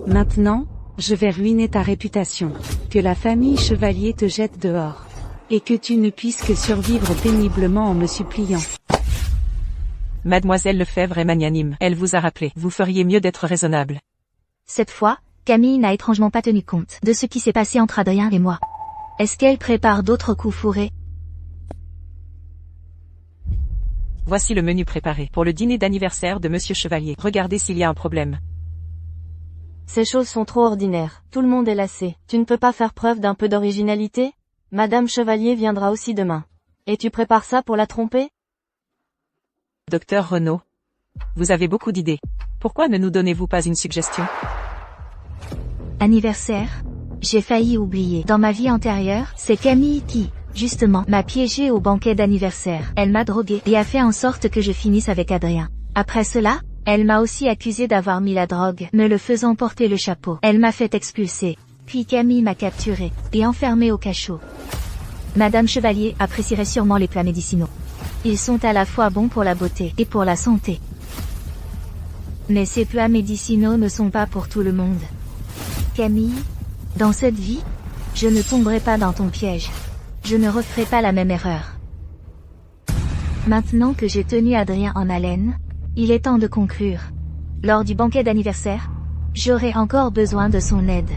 Maintenant, je vais ruiner ta réputation, que la famille Chevalier te jette dehors, et que tu ne puisses que survivre péniblement en me suppliant. Mademoiselle Lefebvre est magnanime, elle vous a rappelé, vous feriez mieux d'être raisonnable. Cette fois, Camille n'a étrangement pas tenu compte de ce qui s'est passé entre Adrien et moi. Est-ce qu'elle prépare d'autres coups fourrés? Voici le menu préparé pour le dîner d'anniversaire de Monsieur Chevalier. Regardez s'il y a un problème. Ces choses sont trop ordinaires, tout le monde est lassé. Tu ne peux pas faire preuve d'un peu d'originalité? Madame Chevalier viendra aussi demain. Et tu prépares ça pour la tromper? Docteur Renaud, vous avez beaucoup d'idées. Pourquoi ne nous donnez-vous pas une suggestion? Anniversaire? J'ai failli oublier. Dans ma vie antérieure, c'est Camille qui, justement, m'a piégé au banquet d'anniversaire. Elle m'a drogué et a fait en sorte que je finisse avec Adrien. Après cela, elle m'a aussi accusé d'avoir mis la drogue, me le faisant porter le chapeau. Elle m'a fait expulser. Puis Camille m'a capturé et enfermé au cachot. Madame Chevalier apprécierait sûrement les plats médicinaux. Ils sont à la fois bons pour la beauté et pour la santé. Mais ces plats médicinaux ne sont pas pour tout le monde. Camille, dans cette vie, je ne tomberai pas dans ton piège. Je ne referai pas la même erreur. Maintenant que j'ai tenu Adrien en haleine, il est temps de conclure. Lors du banquet d'anniversaire, j'aurai encore besoin de son aide.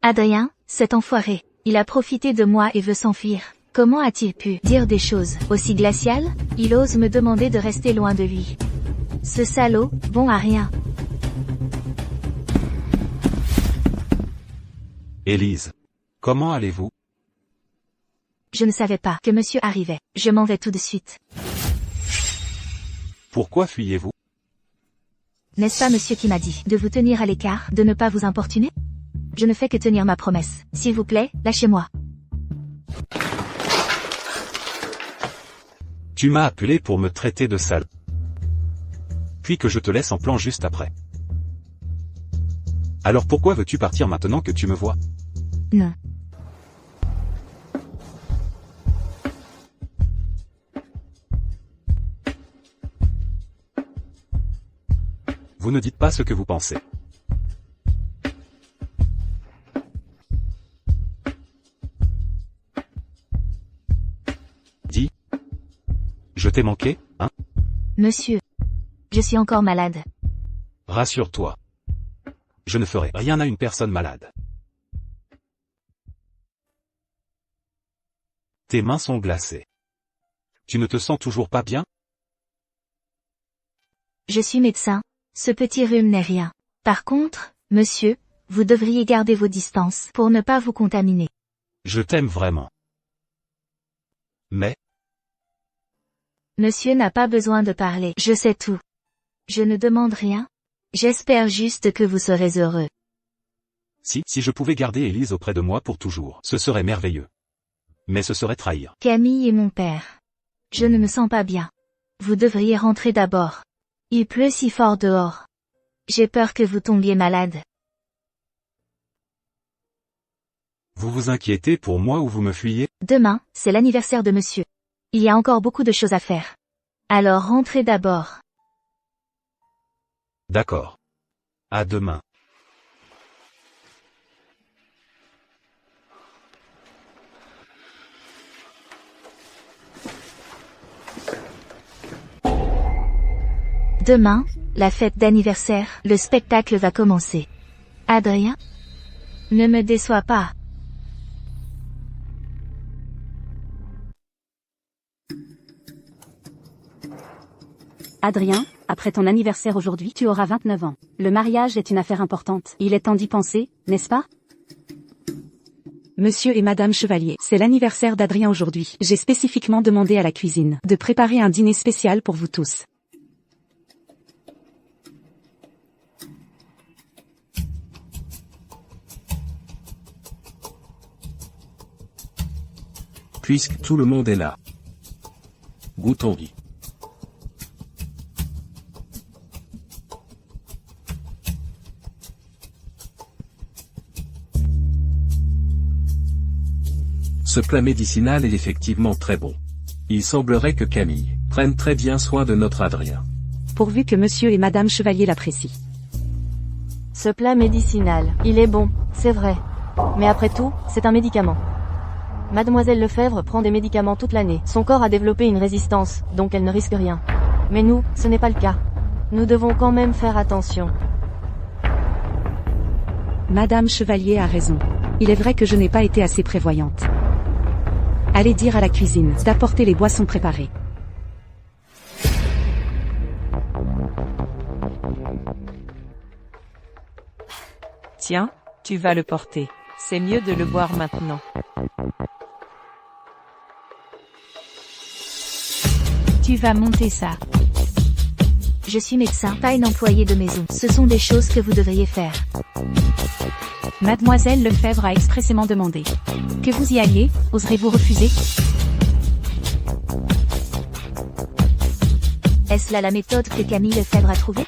Adrien, cet enfoiré, il a profité de moi et veut s'enfuir. Comment a-t-il pu dire des choses aussi glaciales? Il ose me demander de rester loin de lui. Ce salaud, bon à rien. Élise. Comment allez-vous? Je ne savais pas que monsieur arrivait. Je m'en vais tout de suite. Pourquoi fuyez-vous? N'est-ce pas monsieur qui m'a dit de vous tenir à l'écart, de ne pas vous importuner? Je ne fais que tenir ma promesse. S'il vous plaît, lâchez-moi. Tu m'as appelé pour me traiter de sale. Puis que je te laisse en plan juste après. Alors pourquoi veux-tu partir maintenant que tu me vois? Non. Vous ne dites pas ce que vous pensez. Dis. Je t'ai manqué, hein? Monsieur. Je suis encore malade. Rassure-toi. Je ne ferai rien à une personne malade. Tes mains sont glacées. Tu ne te sens toujours pas bien? Je suis médecin. Ce petit rhume n'est rien. Par contre, monsieur, vous devriez garder vos distances pour ne pas vous contaminer. Je t'aime vraiment. Mais, Monsieur n'a pas besoin de parler. Je sais tout. Je ne demande rien. J'espère juste que vous serez heureux. si je pouvais garder Élise auprès de moi pour toujours, ce serait merveilleux. Mais ce serait trahir. Camille est mon père. Je ne me sens pas bien. Vous devriez rentrer d'abord. Il pleut si fort dehors. J'ai peur que vous tombiez malade. Vous vous inquiétez pour moi ou vous me fuyez? Demain, c'est l'anniversaire de monsieur. Il y a encore beaucoup de choses à faire. Alors rentrez d'abord. D'accord. À demain. Demain, la fête d'anniversaire, le spectacle va commencer. Adrien? Ne me déçois pas. Adrien, après ton anniversaire aujourd'hui, tu auras 29 ans. Le mariage est une affaire importante. Il est temps d'y penser, n'est-ce pas? Monsieur et Madame Chevalier, c'est l'anniversaire d'Adrien aujourd'hui. J'ai spécifiquement demandé à la cuisine de préparer un dîner spécial pour vous tous. Puisque tout le monde est là. Goûtons-y. Ce plat médicinal est effectivement très bon. Il semblerait que Camille prenne très bien soin de notre Adrien. Pourvu que monsieur et madame Chevalier l'apprécient. Ce plat médicinal, il est bon, c'est vrai. Mais après tout, c'est un médicament. Mademoiselle Lefebvre prend des médicaments toute l'année. Son corps a développé une résistance, donc elle ne risque rien. Mais nous, ce n'est pas le cas. Nous devons quand même faire attention. Madame Chevalier a raison. Il est vrai que je n'ai pas été assez prévoyante. Allez dire à la cuisine d'apporter les boissons préparées. Tiens, tu vas le porter. C'est mieux de le boire maintenant. Tu vas monter ça. Je suis médecin, pas une employée de maison. Ce sont des choses que vous devriez faire. Mademoiselle Lefebvre a expressément demandé que vous y alliez. Oserez-vous refuser? Est-ce là la méthode que Camille Lefebvre a trouvée?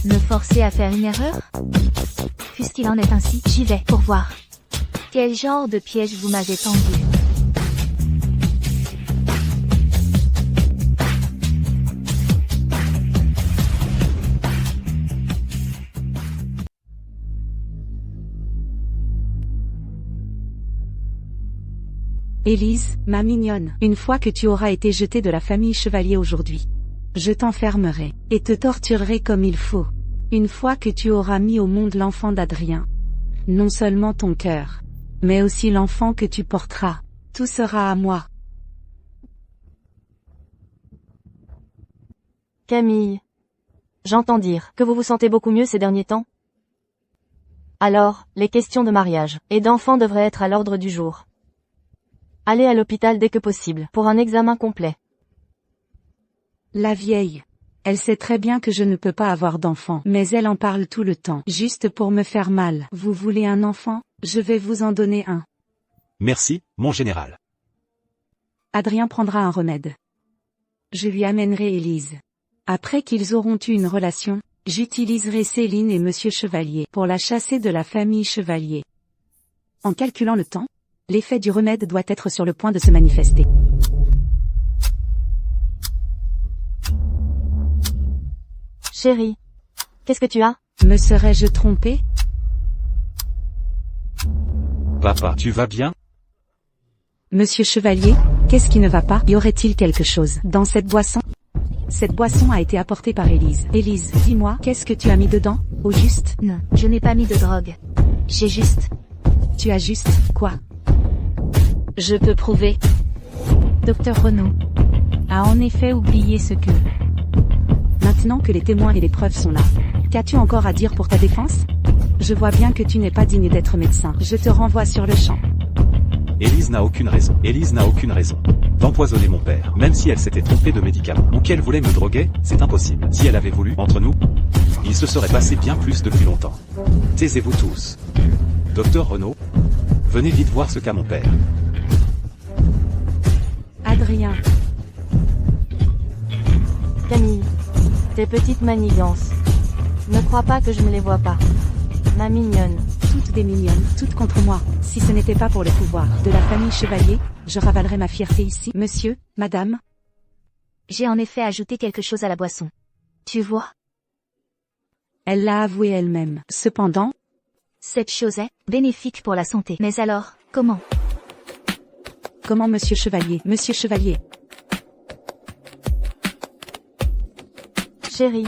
Me forcer à faire une erreur? Puisqu'il en est ainsi, j'y vais pour voir. Quel genre de piège vous m'avez tendu? Élise, ma mignonne, une fois que tu auras été jetée de la famille Chevalier aujourd'hui, je t'enfermerai, et te torturerai comme il faut. Une fois que tu auras mis au monde l'enfant d'Adrien. Non seulement ton cœur, mais aussi l'enfant que tu porteras. Tout sera à moi. Camille. J'entends dire que vous vous sentez beaucoup mieux ces derniers temps. Alors, les questions de mariage et d'enfants devraient être à l'ordre du jour. Allez à l'hôpital dès que possible, pour un examen complet. La vieille. Elle sait très bien que je ne peux pas avoir d'enfant, mais elle en parle tout le temps, juste pour me faire mal. Vous voulez un enfant? Je vais vous en donner un. Merci, mon général. Adrien prendra un remède. Je lui amènerai Élise. Après qu'ils auront eu une relation, j'utiliserai Céline et Monsieur Chevalier pour la chasser de la famille Chevalier. En calculant le temps, l'effet du remède doit être sur le point de se manifester. Chérie. Qu'est-ce que tu as? Me serais-je trompé? Papa, tu vas bien? Monsieur Chevalier, qu'est-ce qui ne va pas? Y aurait-il quelque chose dans cette boisson? Cette boisson a été apportée par Élise. Élise, dis-moi, qu'est-ce que tu as mis dedans, au juste? Non, je n'ai pas mis de drogue. J'ai juste... Tu as juste, quoi? Je peux prouver. Docteur Renaud a en effet oublié ce que... Maintenant que les témoins et les preuves sont là, qu'as-tu encore à dire pour ta défense? Je vois bien que tu n'es pas digne d'être médecin. Je te renvoie sur le champ. Élise n'a aucune raison. Élise n'a aucune raison d'empoisonner mon père. Même si elle s'était trompée de médicaments ou qu'elle voulait me droguer, c'est impossible. Si elle avait voulu, entre nous, il se serait passé bien plus depuis longtemps. Taisez-vous tous. Docteur Renaud, venez vite voir ce qu'a mon père. Adrien. Camille. Tes petites manigances. Ne crois pas que je ne les vois pas. Ma mignonne. Toutes des mignonnes, toutes contre moi. Si ce n'était pas pour le pouvoir de la famille Chevalier, je ravalerais ma fierté ici. Monsieur, madame. J'ai en effet ajouté quelque chose à la boisson. Tu vois? Elle l'a avoué elle-même. Cependant, cette chose est bénéfique pour la santé. Mais alors, comment? Comment Monsieur Chevalier? Monsieur Chevalier. Chérie.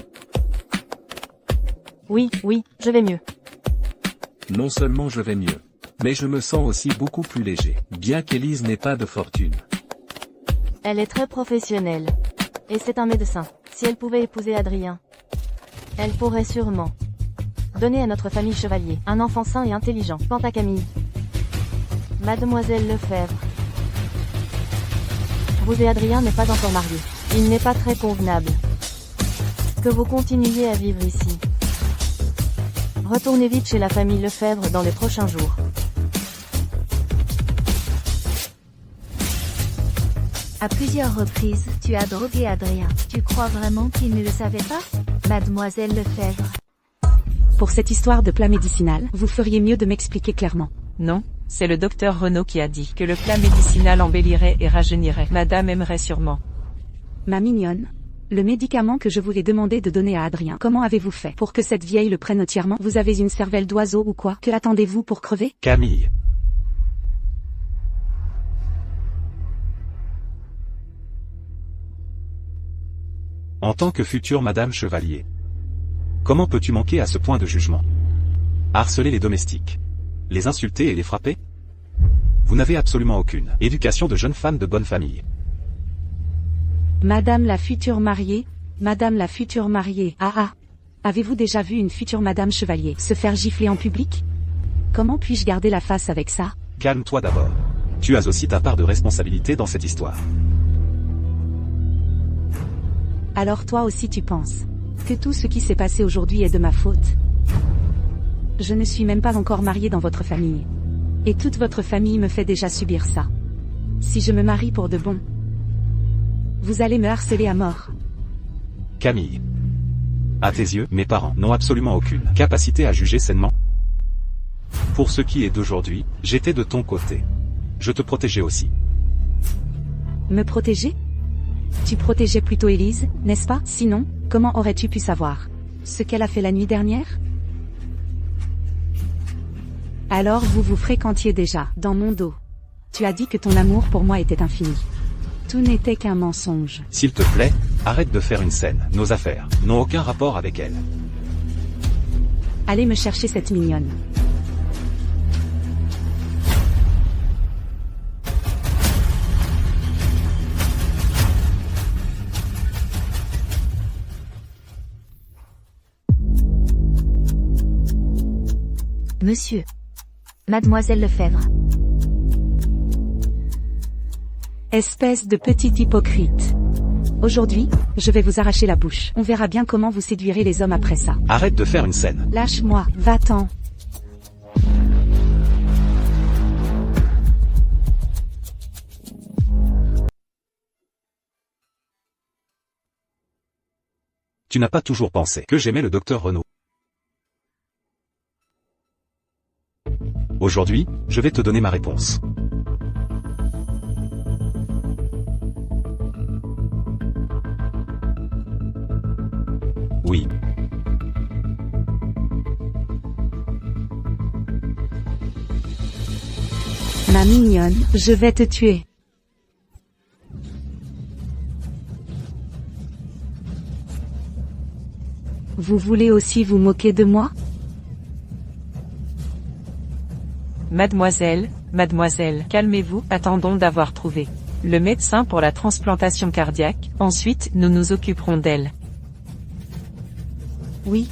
Oui, je vais mieux. Non seulement je vais mieux, mais je me sens aussi beaucoup plus léger, bien qu'Élise n'ait pas de fortune. Elle est très professionnelle. Et c'est un médecin. Si elle pouvait épouser Adrien, elle pourrait sûrement donner à notre famille Chevalier un enfant sain et intelligent. Quant à Camille, Mademoiselle Lefebvre, vous et Adrien n'est pas encore mariés. Il n'est pas très convenable que vous continuiez à vivre ici. Retournez vite chez la famille Lefebvre dans les prochains jours. À plusieurs reprises, tu as drogué Adrien. Tu crois vraiment qu'il ne le savait pas? Mademoiselle Lefebvre. Pour cette histoire de plat médicinal, vous feriez mieux de m'expliquer clairement. Non, C'est le docteur Renaud qui a dit que le plat médicinal embellirait et rajeunirait. Madame aimerait sûrement. Ma mignonne. Le médicament que je voulais demander de donner à Adrien. Comment avez-vous fait pour que cette vieille le prenne entièrement? Vous avez une cervelle d'oiseau ou quoi? Que attendez-vous pour crever? Camille. En tant que future Madame Chevalier, comment peux-tu manquer à ce point de jugement? Harceler les domestiques, les insulter et les frapper? Vous n'avez absolument aucune éducation de jeune femme de bonne famille. Madame la future mariée, Madame la future mariée. Ah. Avez-vous déjà vu une future Madame Chevalier se faire gifler en public? Comment puis-je garder la face avec ça? Calme-toi d'abord. Tu as aussi ta part de responsabilité dans cette histoire. Alors toi aussi tu penses que tout ce qui s'est passé aujourd'hui est de ma faute? Je ne suis même pas encore mariée dans votre famille. Et toute votre famille me fait déjà subir ça. Si je me marie pour de bon, vous allez me harceler à mort. Camille. À tes yeux, mes parents n'ont absolument aucune capacité à juger sainement. Pour ce qui est d'aujourd'hui, j'étais de ton côté. Je te protégeais aussi. Me protéger? Tu protégeais plutôt Élise, n'est-ce pas? Sinon, comment aurais-tu pu savoir ce qu'elle a fait la nuit dernière? Alors vous vous fréquentiez déjà, dans mon dos. Tu as dit que ton amour pour moi était infini. Tout n'était qu'un mensonge. S'il te plaît, arrête de faire une scène. Nos affaires n'ont aucun rapport avec elle. Allez me chercher cette mignonne. Monsieur. Mademoiselle Lefebvre. Espèce de petit hypocrite. Aujourd'hui, je vais vous arracher la bouche. On verra bien comment vous séduirez les hommes après ça. Arrête de faire une scène. Lâche-moi, va-t'en. Tu n'as pas toujours pensé que j'aimais le docteur Renaud. Aujourd'hui, je vais te donner ma réponse. Oui. Ma mignonne, je vais te tuer. Vous voulez aussi vous moquer de moi? Mademoiselle, calmez-vous, attendons d'avoir trouvé le médecin pour la transplantation cardiaque, ensuite nous nous occuperons d'elle. Oui.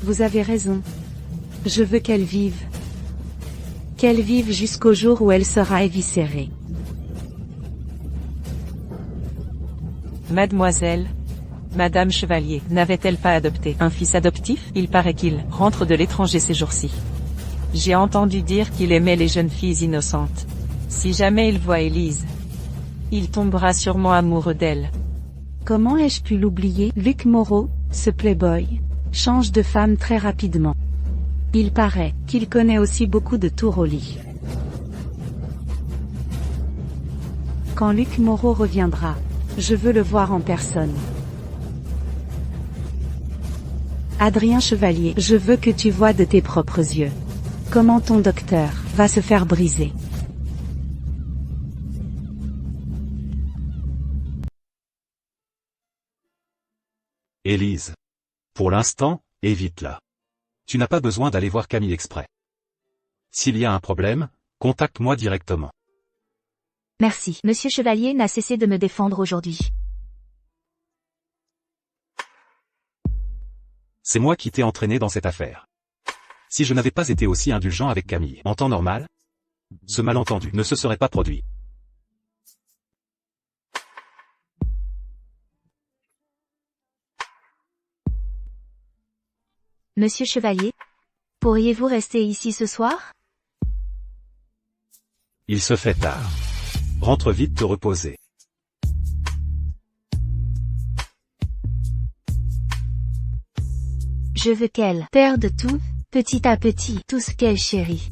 Vous avez raison. Je veux qu'elle vive. Qu'elle vive jusqu'au jour où elle sera éviscérée. Mademoiselle, Madame Chevalier, n'avait-elle pas adopté un fils adoptif? Il paraît qu'il rentre de l'étranger ces jours-ci. J'ai entendu dire qu'il aimait les jeunes filles innocentes. Si jamais il voit Élise, il tombera sûrement amoureux d'elle. Comment ai-je pu l'oublier? Luc Moreau, ce playboy, change de femme très rapidement. Il paraît qu'il connaît aussi beaucoup de tours au lit. Quand Luc Moreau reviendra, je veux le voir en personne. Adrien Chevalier, je veux que tu vois de tes propres yeux comment ton docteur va se faire briser. Élise. Pour l'instant, évite-la. Tu n'as pas besoin d'aller voir Camille exprès. S'il y a un problème, contacte-moi directement. Merci. Monsieur Chevalier n'a cessé de me défendre aujourd'hui. C'est moi qui t'ai entraîné dans cette affaire. Si je n'avais pas été aussi indulgent avec Camille en temps normal, ce malentendu ne se serait pas produit. Monsieur Chevalier, pourriez-vous rester ici ce soir? Il se fait tard. Rentre vite te reposer. Je veux qu'elle perde tout, petit à petit, tout ce qu'elle chérit.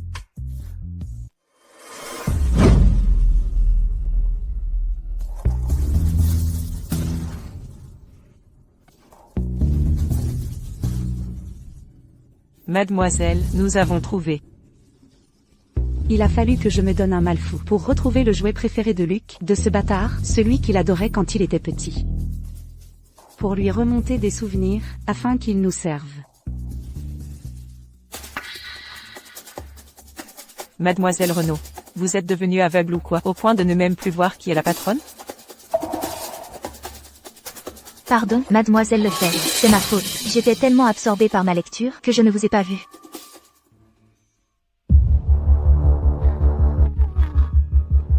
Mademoiselle, nous avons trouvé. Il a fallu que je me donne un mal fou pour retrouver le jouet préféré de Luc, de ce bâtard, celui qu'il adorait quand il était petit. Pour lui remonter des souvenirs, afin qu'il nous serve. Mademoiselle Renaud, vous êtes devenue aveugle ou quoi, au point de ne même plus voir qui est la patronne? Pardon, mademoiselle Lefebvre, c'est ma faute. J'étais tellement absorbée par ma lecture que je ne vous ai pas vu.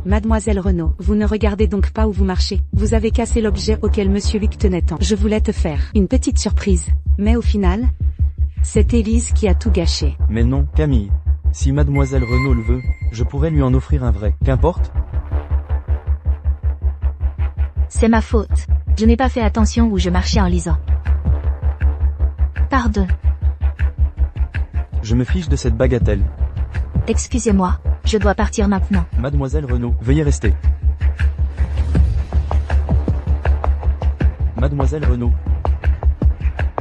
Mademoiselle Renaud, vous ne regardez donc pas où vous marchez. Vous avez cassé l'objet auquel Monsieur Luc tenait tant. Je voulais te faire une petite surprise. Mais au final, c'est Élise qui a tout gâché. Mais non, Camille. Si Mademoiselle Renaud le veut, je pourrais lui en offrir un vrai. Qu'importe. C'est ma faute. Je n'ai pas fait attention où je marchais en lisant. Pardon. Je me fiche de cette bagatelle. Excusez-moi, je dois partir maintenant. Mademoiselle Renaud, veuillez rester. Mademoiselle Renaud.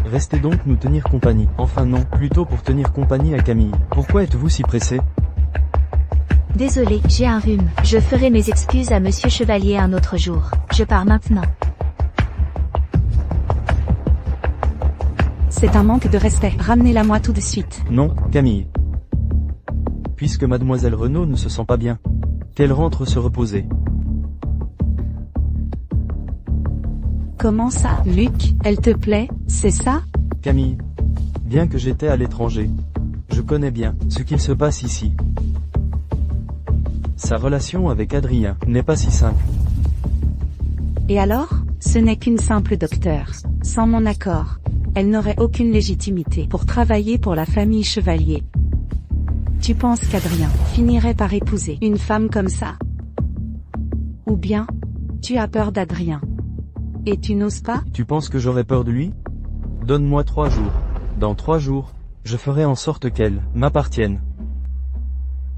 Restez donc nous tenir compagnie. Enfin non, plutôt pour tenir compagnie à Camille. Pourquoi êtes-vous si pressé? Désolée, j'ai un rhume. Je ferai mes excuses à Monsieur Chevalier un autre jour. Je pars maintenant. C'est un manque de respect. Ramenez-la moi tout de suite. Non, Camille. Puisque Mademoiselle Renaud ne se sent pas bien, qu'elle rentre se reposer. Comment ça, Luc, elle te plaît, c'est ça? Camille, bien que j'étais à l'étranger, je connais bien ce qu'il se passe ici. Sa relation avec Adrien n'est pas si simple. Et alors? Ce n'est qu'une simple docteure. Sans mon accord, elle n'aurait aucune légitimité pour travailler pour la famille Chevalier. Tu penses qu'Adrien finirait par épouser une femme comme ça? Ou bien, tu as peur d'Adrien et tu n'oses pas? Tu penses que j'aurais peur de lui? Donne-moi 3 jours. Dans 3 jours, je ferai en sorte qu'elle m'appartienne.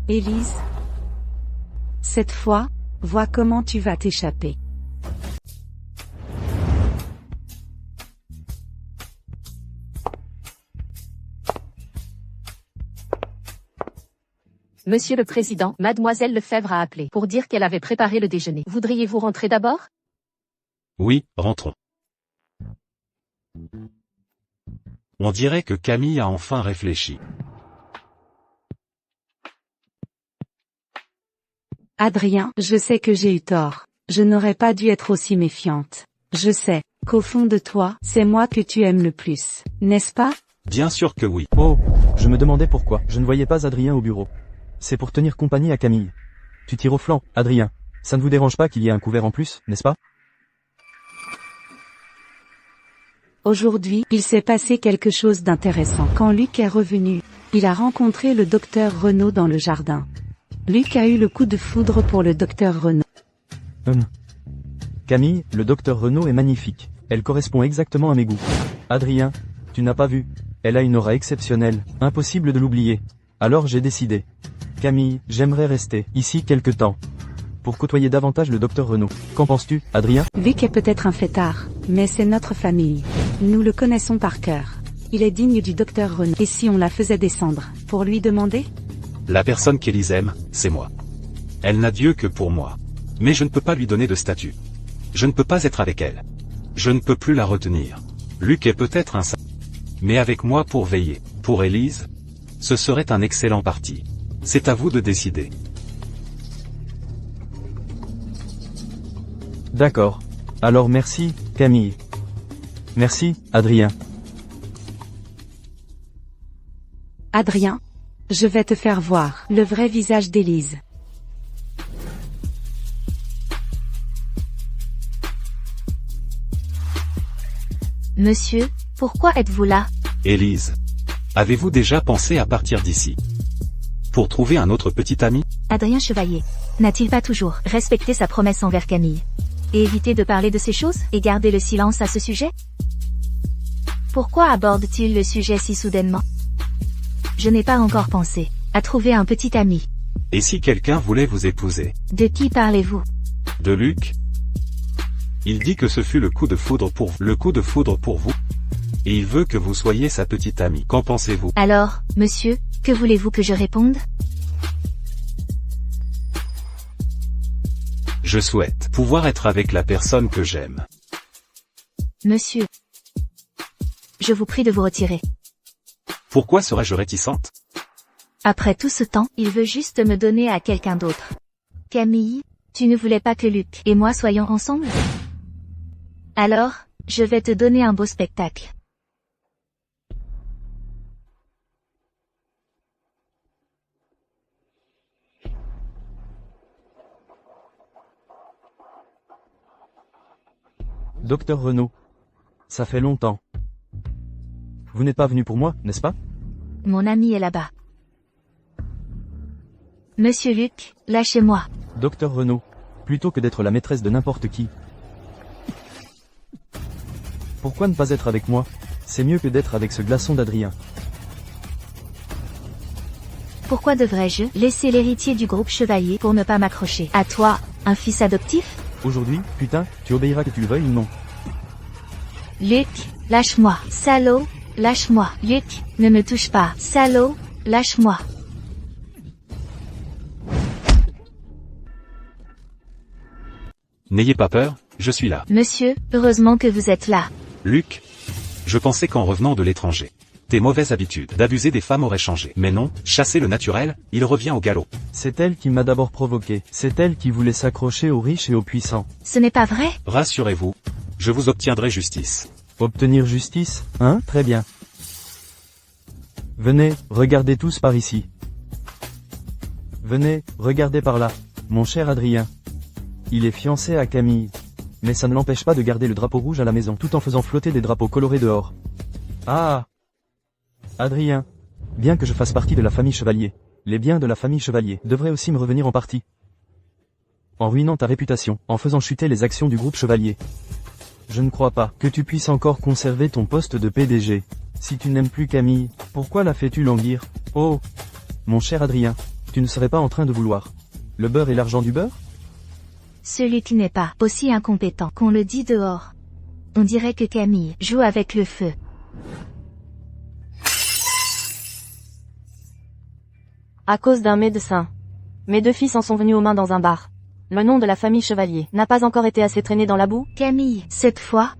Élise, cette fois, vois comment tu vas t'échapper. Monsieur le Président, Mademoiselle Lefebvre a appelé pour dire qu'elle avait préparé le déjeuner. Voudriez-vous rentrer d'abord? Oui, rentrons. On dirait que Camille a enfin réfléchi. Adrien, je sais que j'ai eu tort. Je n'aurais pas dû être aussi méfiante. Je sais qu'au fond de toi, c'est moi que tu aimes le plus, n'est-ce pas? Bien sûr que oui. Oh, je me demandais pourquoi je ne voyais pas Adrien au bureau. C'est pour tenir compagnie à Camille. Tu tires au flanc, Adrien. Ça ne vous dérange pas qu'il y ait un couvert en plus, n'est-ce pas? Aujourd'hui, il s'est passé quelque chose d'intéressant. Quand Luc est revenu, il a rencontré le docteur Renaud dans le jardin. Luc a eu le coup de foudre pour le docteur Renaud. Camille, le docteur Renaud est magnifique. Elle correspond exactement à mes goûts. Adrien, tu n'as pas vu. Elle a une aura exceptionnelle, impossible de l'oublier. Alors j'ai décidé. Camille, j'aimerais rester ici quelque temps pour côtoyer davantage le docteur Renaud. Qu'en penses-tu, Adrien? Luc est peut-être un fêtard, mais c'est notre famille. Nous le connaissons par cœur. Il est digne du docteur Renaud. Et si on la faisait descendre, pour lui demander? La personne qu'Élise aime, c'est moi. Elle n'a Dieu que pour moi. Mais je ne peux pas lui donner de statut. Je ne peux pas être avec elle. Je ne peux plus la retenir. Luc est peut-être un saint. Mais avec moi pour veiller, pour Élise, ce serait un excellent parti. C'est à vous de décider. D'accord. Alors merci, Camille. Merci, Adrien. Adrien, je vais te faire voir le vrai visage d'Élise. Monsieur, pourquoi êtes-vous là? Élise, avez-vous déjà pensé à partir d'ici? Pour trouver un autre petit ami? Adrien Chevalier n'a-t-il pas toujours respecté sa promesse envers Camille? Et évité de parler de ces choses, et garder le silence à ce sujet? Pourquoi aborde-t-il le sujet si soudainement? Je n'ai pas encore pensé à trouver un petit ami. Et si quelqu'un voulait vous épouser? De qui parlez-vous? De Luc? Il dit que ce fut le coup de foudre pour vous. Le coup de foudre pour vous? Et il veut que vous soyez sa petite amie. Qu'en pensez-vous? Alors, monsieur, que voulez-vous que je réponde? Je souhaite pouvoir être avec la personne que j'aime. Monsieur. Je vous prie de vous retirer. Pourquoi serais-je réticente? Après tout ce temps, il veut juste me donner à quelqu'un d'autre. Camille, tu ne voulais pas que Luc et moi soyons ensemble? Alors, je vais te donner un beau spectacle. Docteur Renaud. Ça fait longtemps. Vous n'êtes pas venu pour moi, n'est-ce pas? Mon ami est là-bas. Monsieur Luc, lâchez-moi. Docteur Renaud. Plutôt que d'être la maîtresse de n'importe qui. Pourquoi ne pas être avec moi? C'est mieux que d'être avec ce glaçon d'Adrien. Pourquoi devrais-je laisser l'héritier du groupe Chevalier pour ne pas m'accrocher à toi, un fils adoptif? Aujourd'hui, putain, tu obéiras que tu le veuilles ou non. Luc, lâche-moi. Salaud, lâche-moi. Luc, ne me touche pas. Salaud, lâche-moi. N'ayez pas peur, je suis là. Monsieur, heureusement que vous êtes là. Luc, je pensais qu'en revenant de l'étranger, tes mauvaises habitudes d'abuser des femmes auraient changé. Mais non, chasser le naturel, il revient au galop. C'est elle qui m'a d'abord provoqué. C'est elle qui voulait s'accrocher aux riches et aux puissants. Ce n'est pas vrai? Rassurez-vous, je vous obtiendrai justice. Obtenir justice, hein? Très bien. Venez, regardez tous par ici. Venez, regardez par là. Mon cher Adrien. Il est fiancé à Camille. Mais ça ne l'empêche pas de garder le drapeau rouge à la maison tout en faisant flotter des drapeaux colorés dehors. Ah! Adrien. Bien que je fasse partie de la famille Chevalier, les biens de la famille Chevalier devraient aussi me revenir en partie. En ruinant ta réputation, en faisant chuter les actions du groupe Chevalier. Je ne crois pas que tu puisses encore conserver ton poste de PDG. Si tu n'aimes plus Camille, pourquoi la fais-tu languir? Oh! Mon cher Adrien, tu ne serais pas en train de vouloir le beurre et l'argent du beurre? Celui qui n'est pas aussi incompétent qu'on le dit dehors. On dirait que Camille joue avec le feu. À cause d'un médecin. Mes deux fils en sont venus aux mains dans un bar. Le nom de la famille Chevalier n'a pas encore été assez traîné dans la boue? Camille, cette fois,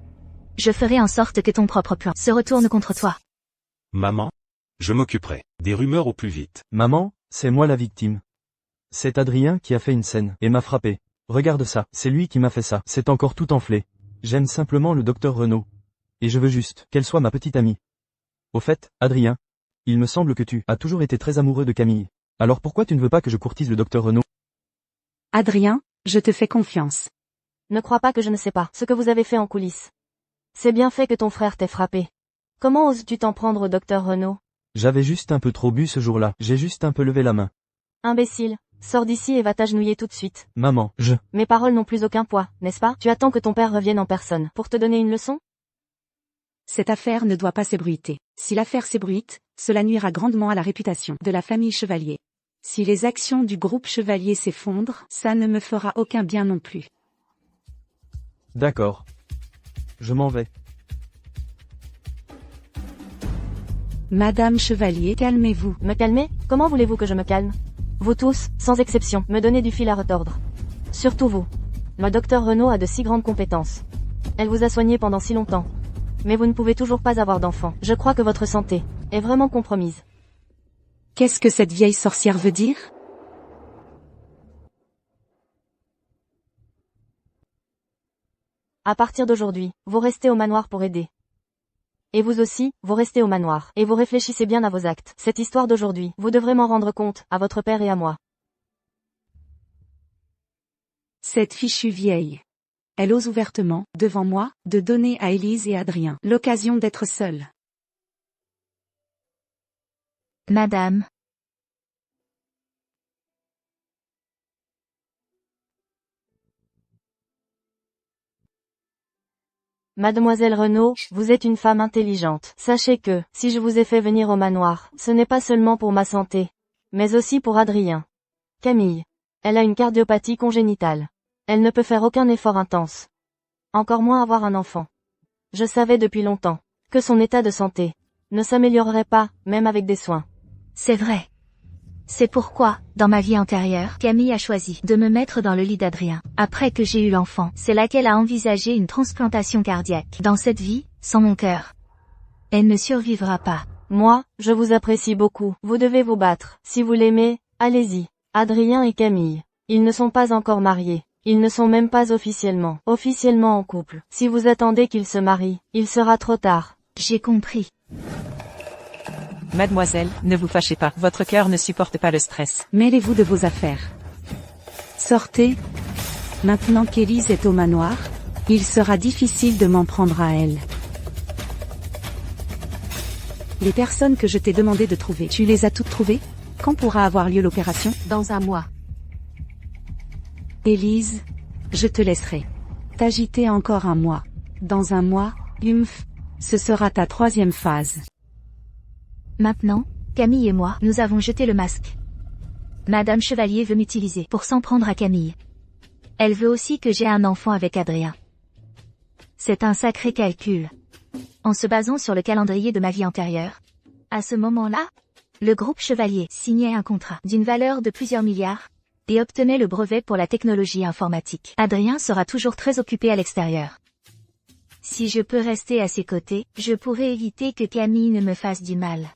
je ferai en sorte que ton propre plan se retourne contre toi. Maman, je m'occuperai des rumeurs au plus vite. Maman, c'est moi la victime. C'est Adrien qui a fait une scène et m'a frappé. Regarde ça, c'est lui qui m'a fait ça. C'est encore tout enflé. J'aime simplement le docteur Renaud. Et je veux juste qu'elle soit ma petite amie. Au fait, Adrien, il me semble que tu as toujours été très amoureux de Camille. Alors pourquoi tu ne veux pas que je courtise le docteur Renaud? Adrien, je te fais confiance. Ne crois pas que je ne sais pas ce que vous avez fait en coulisses. C'est bien fait que ton frère t'ait frappé. Comment oses-tu t'en prendre au docteur Renaud? J'avais juste un peu trop bu ce jour-là. J'ai juste un peu levé la main. Imbécile, sors d'ici et va t'agenouiller tout de suite. Maman, Mes paroles n'ont plus aucun poids, n'est-ce pas? Tu attends que ton père revienne en personne pour te donner une leçon? Cette affaire ne doit pas s'ébruiter. Si l'affaire s'ébruite, cela nuira grandement à la réputation de la famille Chevalier. Si les actions du groupe Chevalier s'effondrent, ça ne me fera aucun bien non plus. D'accord. Je m'en vais. Madame Chevalier, calmez-vous. Me calmer? Comment voulez-vous que je me calme? Vous tous, sans exception, me donnez du fil à retordre. Surtout vous. Le docteur Renaud a de si grandes compétences. Elle vous a soigné pendant si longtemps. Mais vous ne pouvez toujours pas avoir d'enfant. Je crois que votre santé est vraiment compromise. Qu'est-ce que cette vieille sorcière veut dire? À partir d'aujourd'hui, vous restez au manoir pour aider. Et vous aussi, vous restez au manoir. Et vous réfléchissez bien à vos actes. Cette histoire d'aujourd'hui, vous devrez m'en rendre compte, à votre père et à moi. Cette fichue vieille. Elle ose ouvertement, devant moi, de donner à Élise et Adrien l'occasion d'être seuls. Madame. Mademoiselle Renaud, vous êtes une femme intelligente. Sachez que, si je vous ai fait venir au manoir, ce n'est pas seulement pour ma santé, mais aussi pour Adrien. Camille. Elle a une cardiopathie congénitale. Elle ne peut faire aucun effort intense. Encore moins avoir un enfant. Je savais depuis longtemps que son état de santé ne s'améliorerait pas, même avec des soins. C'est vrai. C'est pourquoi, dans ma vie antérieure, Camille a choisi de me mettre dans le lit d'Adrien. Après que j'ai eu l'enfant, c'est là qu'elle a envisagé une transplantation cardiaque. Dans cette vie, sans mon cœur, elle ne survivra pas. Moi, je vous apprécie beaucoup. Vous devez vous battre. Si vous l'aimez, allez-y. Adrien et Camille. Ils ne sont pas encore mariés. Ils ne sont même pas officiellement en couple. Si vous attendez qu'ils se marient, il sera trop tard. J'ai compris. Mademoiselle, ne vous fâchez pas, votre cœur ne supporte pas le stress. Mêlez-vous de vos affaires. Sortez. Maintenant qu'Élise est au manoir, il sera difficile de m'en prendre à elle. Les personnes que je t'ai demandé de trouver, tu les as toutes trouvées? Quand pourra avoir lieu l'opération? Dans un mois. Élise, je te laisserai t'agiter encore un mois. Dans un mois, ce sera ta 3e phase. Maintenant, Camille et moi, nous avons jeté le masque. Madame Chevalier veut m'utiliser pour s'en prendre à Camille. Elle veut aussi que j'aie un enfant avec Adrien. C'est un sacré calcul. En se basant sur le calendrier de ma vie antérieure, à ce moment-là, le groupe Chevalier signait un contrat d'une valeur de plusieurs milliards et obtenait le brevet pour la technologie informatique. Adrien sera toujours très occupé à l'extérieur. Si je peux rester à ses côtés, je pourrai éviter que Camille ne me fasse du mal.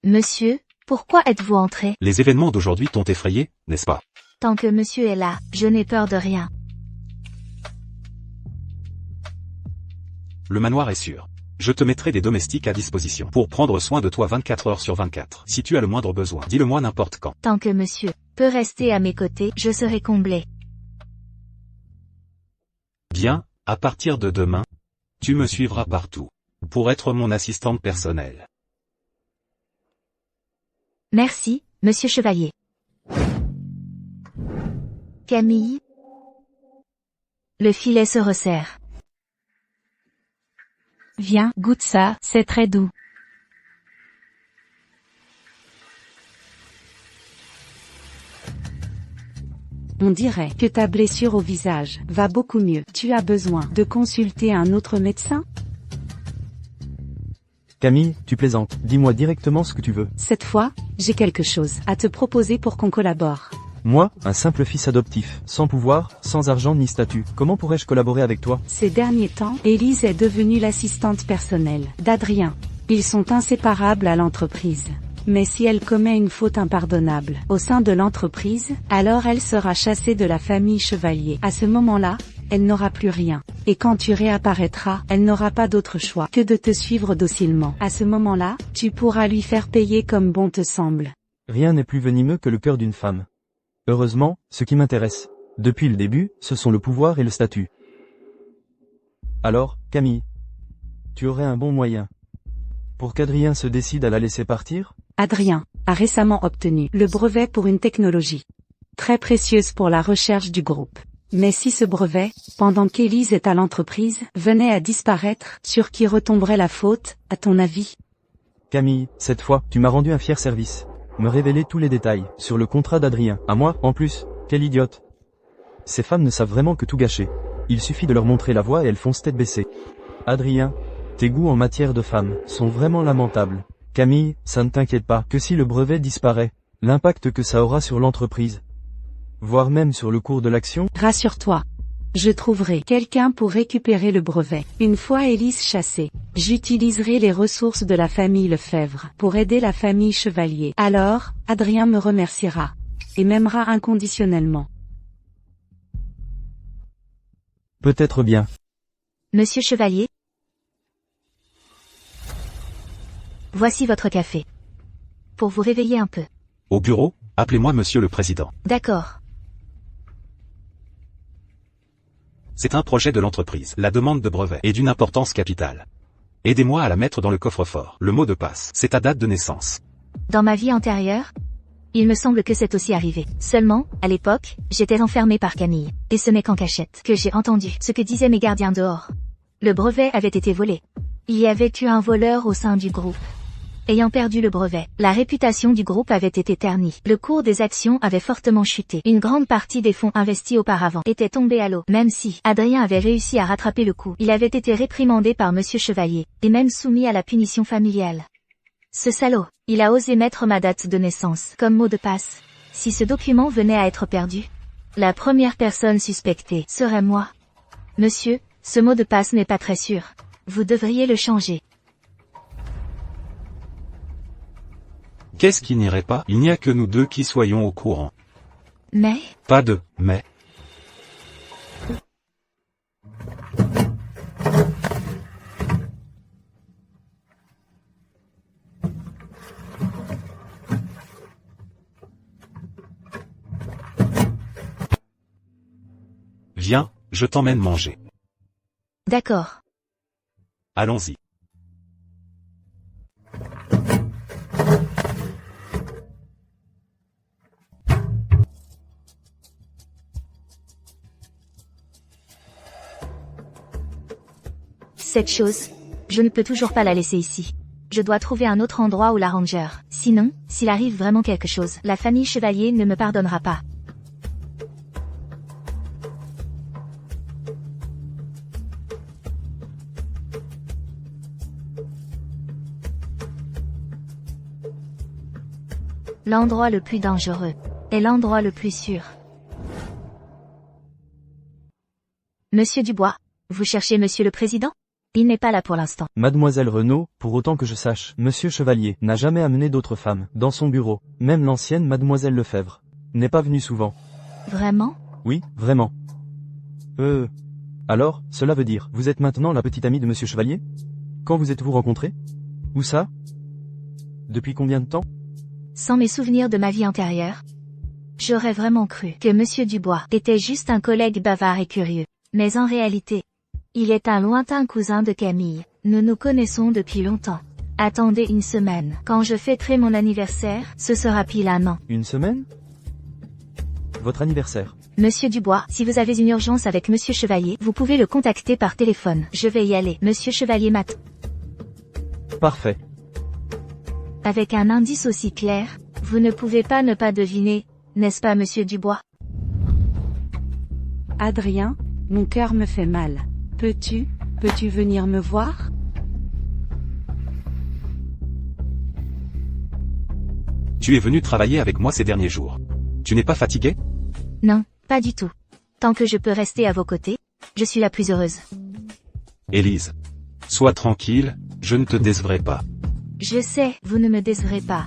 Monsieur, pourquoi êtes-vous entré? Les événements d'aujourd'hui t'ont effrayé, n'est-ce pas? Tant que monsieur est là, je n'ai peur de rien. Le manoir est sûr. Je te mettrai des domestiques à disposition pour prendre soin de toi 24 heures sur 24. Si tu as le moindre besoin, dis-le-moi n'importe quand. Tant que monsieur peut rester à mes côtés, je serai comblé. Bien, à partir de demain, tu me suivras partout pour être mon assistante personnelle. Merci, monsieur Chevalier. Camille. Le filet se resserre. Viens, goûte ça, c'est très doux. On dirait que ta blessure au visage va beaucoup mieux. Tu as besoin de consulter un autre médecin? Camille, tu plaisantes. Dis-moi directement ce que tu veux. Cette fois, j'ai quelque chose à te proposer pour qu'on collabore. Moi, un simple fils adoptif, sans pouvoir, sans argent ni statut. Comment pourrais-je collaborer avec toi? Ces derniers temps, Élise est devenue l'assistante personnelle d'Adrien. Ils sont inséparables à l'entreprise. Mais si elle commet une faute impardonnable au sein de l'entreprise, alors elle sera chassée de la famille Chevalier. À ce moment-là, elle n'aura plus rien. Et quand tu réapparaîtras, elle n'aura pas d'autre choix que de te suivre docilement. À ce moment-là, tu pourras lui faire payer comme bon te semble. Rien n'est plus venimeux que le cœur d'une femme. Heureusement, ce qui m'intéresse, depuis le début, ce sont le pouvoir et le statut. Alors, Camille, tu aurais un bon moyen pour qu'Adrien se décide à la laisser partir? Adrien a récemment obtenu le brevet pour une technologie très précieuse pour la recherche du groupe. Mais si ce brevet, pendant qu'Élise est à l'entreprise, venait à disparaître, sur qui retomberait la faute, à ton avis? Camille, cette fois, tu m'as rendu un fier service. Me révéler tous les détails sur le contrat d'Adrien. À moi, en plus. Quelle idiote. Ces femmes ne savent vraiment que tout gâcher. Il suffit de leur montrer la voie et elles foncent tête baissée. Adrien, tes goûts en matière de femmes sont vraiment lamentables. Camille, ça ne t'inquiète pas que si le brevet disparaît, l'impact que ça aura sur l'entreprise, voire même sur le cours de l'action. Rassure-toi. Je trouverai quelqu'un pour récupérer le brevet. Une fois Élise chassée, j'utiliserai les ressources de la famille Lefebvre pour aider la famille Chevalier. Alors, Adrien me remerciera et m'aimera inconditionnellement. Peut-être bien. Monsieur Chevalier, voici votre café. Pour vous réveiller un peu. Au bureau, appelez-moi monsieur le président. D'accord. C'est un projet de l'entreprise. La demande de brevet est d'une importance capitale. Aidez-moi à la mettre dans le coffre-fort. Le mot de passe, c'est ta date de naissance. Dans ma vie antérieure, il me semble que c'est aussi arrivé. Seulement, à l'époque, j'étais enfermée par Camille. Et ce n'est qu'en cachette que j'ai entendu ce que disaient mes gardiens dehors. Le brevet avait été volé. Il y avait eu un voleur au sein du groupe. Ayant perdu le brevet, la réputation du groupe avait été ternie. Le cours des actions avait fortement chuté. Une grande partie des fonds investis auparavant étaient tombés à l'eau. Même si Adrien avait réussi à rattraper le coup, il avait été réprimandé par Monsieur Chevalier, et même soumis à la punition familiale. Ce salaud, il a osé mettre ma date de naissance comme mot de passe. Si ce document venait à être perdu, la première personne suspectée serait moi. Monsieur, ce mot de passe n'est pas très sûr. Vous devriez le changer. Qu'est-ce qui n'irait pas? Il n'y a que nous deux qui soyons au courant. Mais, Pas de « mais ». Viens, je t'emmène manger. d'accord. Allons-y. Cette chose, je ne peux toujours pas la laisser ici. Je dois trouver un autre endroit où la ranger. Sinon, s'il arrive vraiment quelque chose, la famille Chevalier ne me pardonnera pas. L'endroit le plus dangereux est l'endroit le plus sûr. Monsieur Dubois, vous cherchez Monsieur le Président? Il n'est pas là pour l'instant. Mademoiselle Renaud, pour autant que je sache, Monsieur Chevalier n'a jamais amené d'autres femmes dans son bureau. Même l'ancienne Mademoiselle Lefebvre n'est pas venue souvent. Vraiment? Oui, vraiment. Alors, cela veut dire, vous êtes maintenant la petite amie de Monsieur Chevalier? Quand vous êtes-vous rencontrés? Où ça? Depuis combien de temps? Sans mes souvenirs de ma vie antérieure, j'aurais vraiment cru que Monsieur Dubois était juste un collègue bavard et curieux. Mais en réalité, il est un lointain cousin de Camille. Nous nous connaissons depuis longtemps. Attendez une semaine. Quand je fêterai mon anniversaire, ce sera pile 1 an. Une semaine? Votre anniversaire. Monsieur Dubois, si vous avez une urgence avec Monsieur Chevalier, vous pouvez le contacter par téléphone. Je vais y aller. Monsieur Chevalier m'attend. Parfait. Avec un indice aussi clair, vous ne pouvez pas ne pas deviner, n'est-ce pas Monsieur Dubois? Adrien, mon cœur me fait mal. Peux-tu venir me voir? Tu es venu travailler avec moi ces derniers jours. Tu n'es pas fatigué? Non, pas du tout. Tant que je peux rester à vos côtés, je suis la plus heureuse. Élise. Sois tranquille, je ne te décevrai pas. Je sais, vous ne me décevrez pas.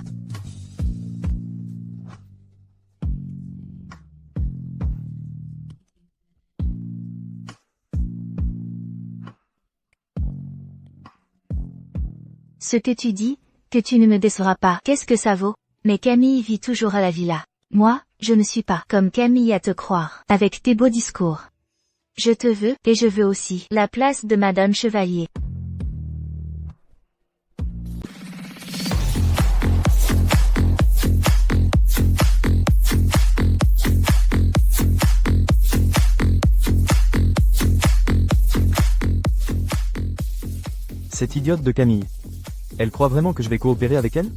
Ce que tu dis, que tu ne me décevras pas, qu'est-ce que ça vaut? Mais Camille vit toujours à la villa. Moi, je ne suis pas comme Camille à te croire, avec tes beaux discours. Je te veux, et je veux aussi la place de Madame Chevalier. Cette idiote de Camille. Elle croit vraiment que je vais coopérer avec elle?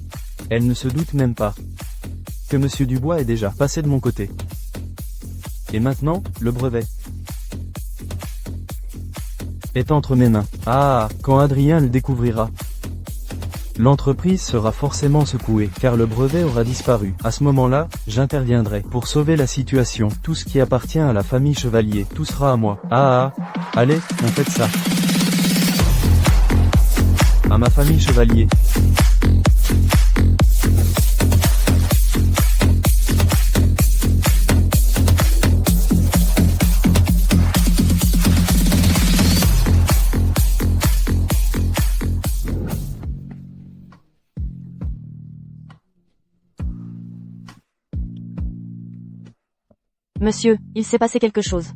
Elle ne se doute même pas que Monsieur Dubois est déjà passé de mon côté. Et maintenant, le brevet est entre mes mains. Ah, quand Adrien le découvrira, l'entreprise sera forcément secouée, car le brevet aura disparu. À ce moment-là, j'interviendrai pour sauver la situation. Tout ce qui appartient à la famille Chevalier, tout sera à moi. Allez, on fait ça. À ma famille Chevalier. Monsieur, il s'est passé quelque chose.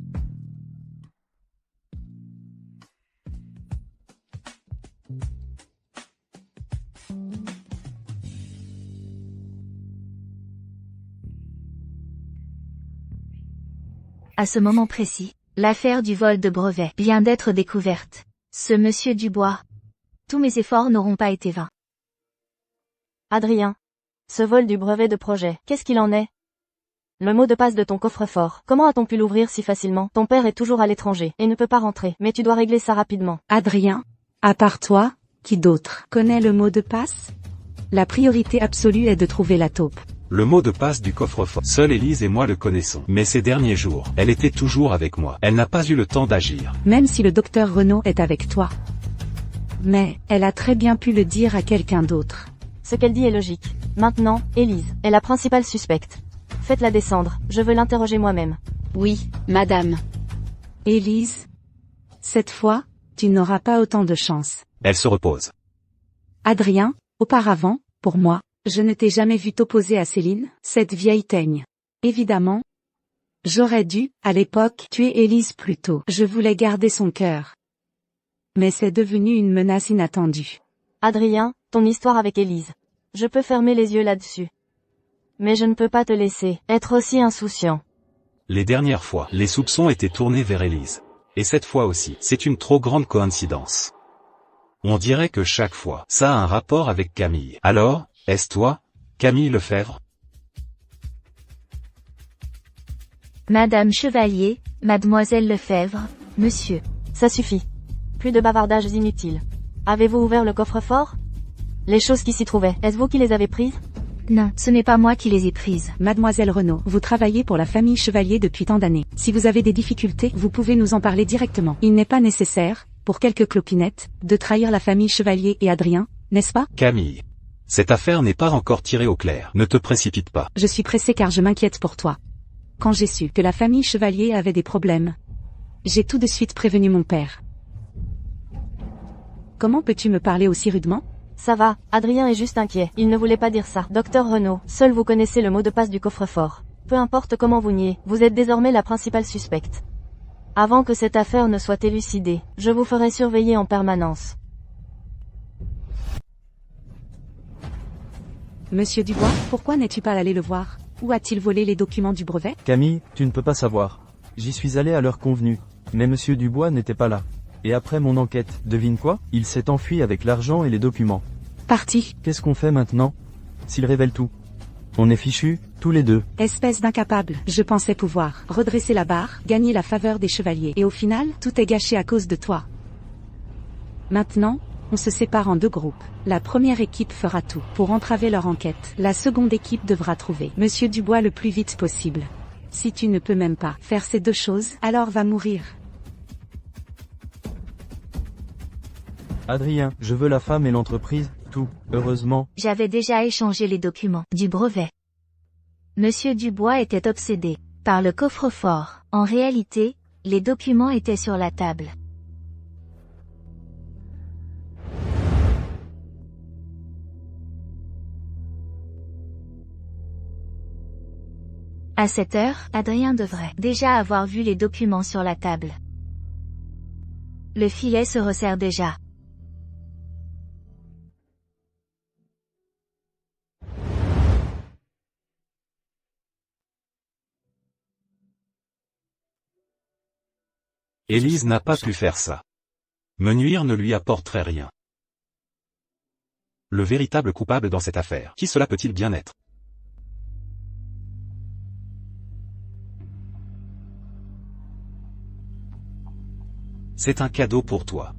À ce moment précis, l'affaire du vol de brevet vient d'être découverte. Ce Monsieur Dubois. Tous mes efforts n'auront pas été vains. Adrien. Ce vol du brevet de projet, qu'est-ce qu'il en est? Le mot de passe de ton coffre-fort, comment a-t-on pu l'ouvrir si facilement? Ton père est toujours à l'étranger, et ne peut pas rentrer, mais tu dois régler ça rapidement. Adrien, à part toi, qui d'autre connaît le mot de passe? La priorité absolue est de trouver la taupe. Le mot de passe du coffre-fort. Seule Élise et moi le connaissons. Mais ces derniers jours, elle était toujours avec moi. Elle n'a pas eu le temps d'agir. Même si le docteur Renaud est avec toi. Mais, elle a très bien pu le dire à quelqu'un d'autre. Ce qu'elle dit est logique. Maintenant, Élise est la principale suspecte. Faites-la descendre, je veux l'interroger moi-même. Oui, madame. Élise, cette fois, tu n'auras pas autant de chance. Elle se repose. Adrien, auparavant, pour moi, je ne t'ai jamais vu t'opposer à Céline, cette vieille teigne. Évidemment. J'aurais dû, à l'époque, tuer Élise plus tôt. Je voulais garder son cœur. Mais c'est devenu une menace inattendue. Adrien, ton histoire avec Élise. Je peux fermer les yeux là-dessus. Mais je ne peux pas te laisser être aussi insouciant. Les dernières fois, les soupçons étaient tournés vers Élise. Et cette fois aussi, c'est une trop grande coïncidence. On dirait que chaque fois, ça a un rapport avec Camille. Alors, est-ce toi, Camille Lefebvre? Madame Chevalier, Mademoiselle Lefebvre, monsieur. Ça suffit. Plus de bavardages inutiles. Avez-vous ouvert le coffre-fort? Les choses qui s'y trouvaient, est-ce vous qui les avez prises? Non, ce n'est pas moi qui les ai prises. Mademoiselle Renaud, vous travaillez pour la famille Chevalier depuis tant d'années. Si vous avez des difficultés, vous pouvez nous en parler directement. Il n'est pas nécessaire, pour quelques clopinettes, de trahir la famille Chevalier et Adrien, n'est-ce pas? Camille. Cette affaire n'est pas encore tirée au clair. Ne te précipite pas. Je suis pressée car je m'inquiète pour toi. Quand j'ai su que la famille Chevalier avait des problèmes, j'ai tout de suite prévenu mon père. Comment peux-tu me parler aussi rudement? Ça va, Adrien est juste inquiet. Il ne voulait pas dire ça. Docteur Renaud, seul vous connaissez le mot de passe du coffre-fort. Peu importe comment vous niez, vous êtes désormais la principale suspecte. Avant que cette affaire ne soit élucidée, je vous ferai surveiller en permanence. Monsieur Dubois, pourquoi n'es-tu pas allé le voir? Où a-t-il volé les documents du brevet? Camille, tu ne peux pas savoir. J'y suis allé à l'heure convenue. Mais monsieur Dubois n'était pas là. Et après mon enquête, devine quoi? Il s'est enfui avec l'argent et les documents. Parti. Qu'est-ce qu'on fait maintenant? S'il révèle tout. On est fichus, tous les deux. Espèce d'incapable. Je pensais pouvoir redresser la barre, gagner la faveur des chevaliers. Et au final, tout est gâché à cause de toi. Maintenant, on se sépare en deux groupes. La première équipe fera tout pour entraver leur enquête. La seconde équipe devra trouver monsieur Dubois le plus vite possible. Si tu ne peux même pas faire ces deux choses, alors va mourir. Adrien, je veux la femme et l'entreprise, tout, heureusement. J'avais déjà échangé les documents du brevet. Monsieur Dubois était obsédé par le coffre-fort. En réalité, les documents étaient sur la table. À cette heure, Adrien devrait déjà avoir vu les documents sur la table. Le filet se resserre déjà. Élise n'a pas pu faire ça. Me nuire ne lui apporterait rien. Le véritable coupable dans cette affaire, qui cela peut-il bien être? C'est un cadeau pour toi.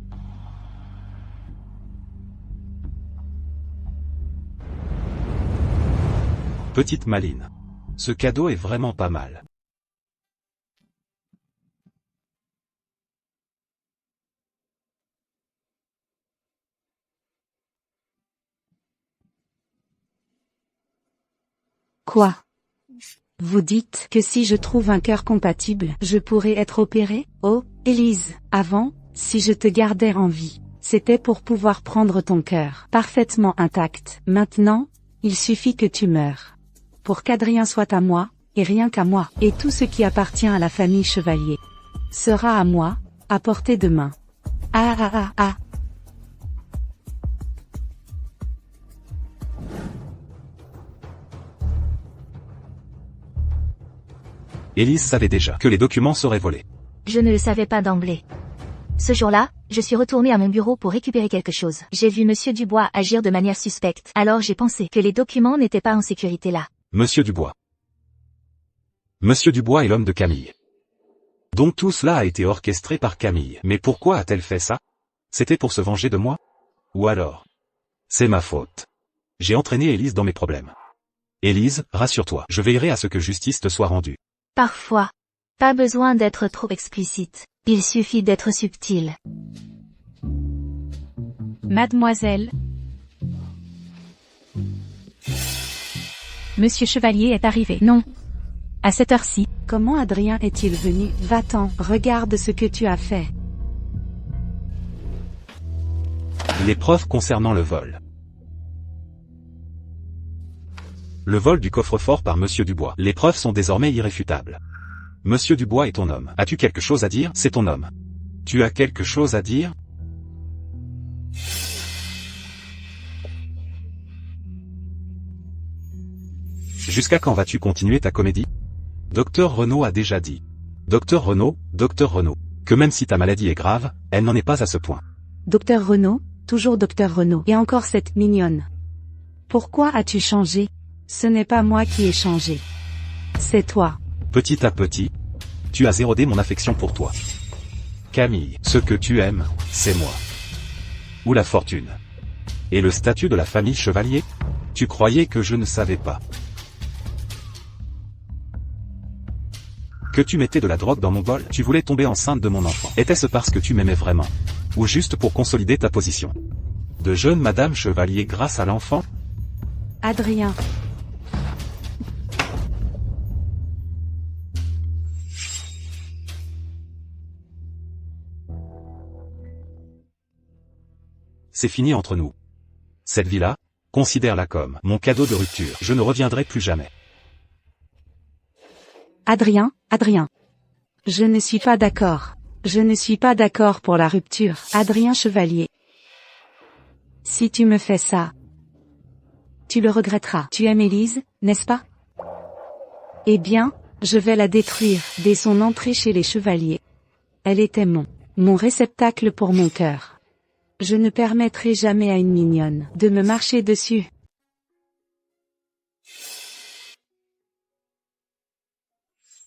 Petite Maline. Ce cadeau est vraiment pas mal. Quoi? Vous dites que si je trouve un cœur compatible, je pourrais être opérée? Oh, Élise, avant, si je te gardais en vie, c'était pour pouvoir prendre ton cœur parfaitement intact. Maintenant, il suffit que tu meures. Pour qu'Adrien soit à moi, et rien qu'à moi, et tout ce qui appartient à la famille Chevalier sera à moi, à portée de main. Ah ah ah ah. Élise savait déjà que les documents seraient volés. Je ne le savais pas d'emblée. Ce jour-là, Je suis retournée à mon bureau pour récupérer quelque chose. J'ai vu Monsieur Dubois agir de manière suspecte. Alors j'ai pensé que les documents n'étaient pas en sécurité là. Monsieur Dubois. Monsieur Dubois est l'homme de Camille. Donc tout cela a été orchestré par Camille. Mais pourquoi a-t-elle fait ça? C'était pour se venger de moi? Ou alors? C'est ma faute. J'ai entraîné Élise dans mes problèmes. Élise, rassure-toi, je veillerai à ce que justice te soit rendue. Parfois. Pas besoin d'être trop explicite. Il suffit d'être subtil. Mademoiselle. Monsieur Chevalier est arrivé. Non. À cette heure-ci. Comment Adrien est-il venu? Va-t'en, regarde ce que tu as fait. Les preuves concernant le vol. Le vol du coffre-fort par Monsieur Dubois. Les preuves sont désormais irréfutables. Monsieur Dubois est ton homme. As-tu quelque chose à dire? C'est ton homme. Tu as quelque chose à dire? Jusqu'à quand vas-tu continuer ta comédie? Docteur Renaud a déjà dit. Docteur Renaud, que même si ta maladie est grave, elle n'en est pas à ce point. Docteur Renaud, toujours Docteur Renaud. Et encore cette mignonne. Pourquoi as-tu changé? Ce n'est pas moi qui ai changé. C'est toi. Petit à petit, tu as érodé mon affection pour toi. Camille, ce que tu aimes, c'est moi. Ou la fortune. Et le statut de la famille Chevalier? Tu croyais que je ne savais pas. Que tu mettais de la drogue dans mon bol? Tu voulais tomber enceinte de mon enfant. Était-ce parce que tu m'aimais vraiment? Ou juste pour consolider ta position de jeune Madame Chevalier grâce à l'enfant? Adrien. C'est fini entre nous. Cette vie-là, considère-la comme mon cadeau de rupture. Je ne reviendrai plus jamais. Adrien. Je ne suis pas d'accord. Je ne suis pas d'accord pour la rupture. Adrien Chevalier. Si tu me fais ça, tu le regretteras. Tu aimes Élise, n'est-ce pas? Eh bien, je vais la détruire dès son entrée chez les Chevaliers. Elle était mon réceptacle pour mon cœur. Je ne permettrai jamais à une mignonne de me marcher dessus.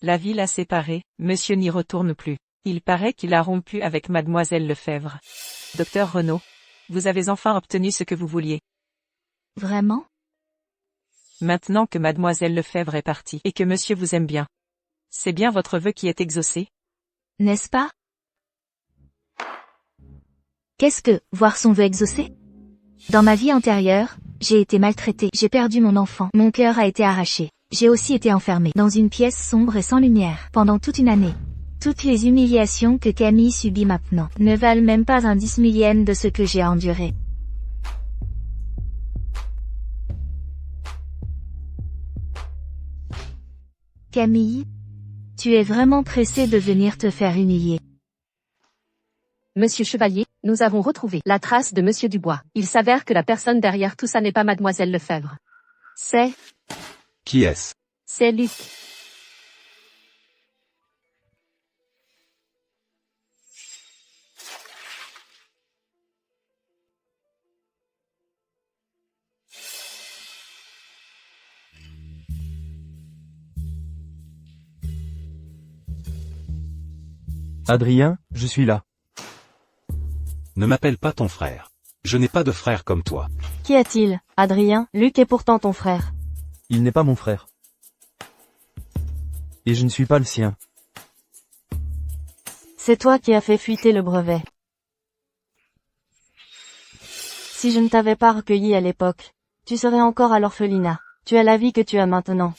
La vie l'a séparé, monsieur n'y retourne plus. Il paraît qu'il a rompu avec mademoiselle Lefebvre. Docteur Renaud, vous avez enfin obtenu ce que vous vouliez. Vraiment? Maintenant que mademoiselle Lefebvre est partie et que monsieur vous aime bien. C'est bien votre vœu qui est exaucé? N'est-ce pas? Qu'est-ce que, voir son vœu exaucé? Dans ma vie antérieure, j'ai été maltraitée, j'ai perdu mon enfant, mon cœur a été arraché. J'ai aussi été enfermée dans une pièce sombre et sans lumière, pendant toute une année. Toutes les humiliations que Camille subit maintenant ne valent même pas un 10 000e de ce que j'ai enduré. Camille, tu es vraiment pressée de venir te faire humilier. Monsieur Chevalier, nous avons retrouvé la trace de Monsieur Dubois. Il s'avère que la personne derrière tout ça n'est pas mademoiselle Lefebvre. Qui est-ce? C'est Luc. Adrien, je suis là. Ne m'appelle pas ton frère. Je n'ai pas de frère comme toi. Qui est-il? Adrien, Luc est pourtant ton frère. Il n'est pas mon frère. Et je ne suis pas le sien. C'est toi qui as fait fuiter le brevet. Si je ne t'avais pas recueilli à l'époque, tu serais encore à l'orphelinat. Tu as la vie que tu as maintenant.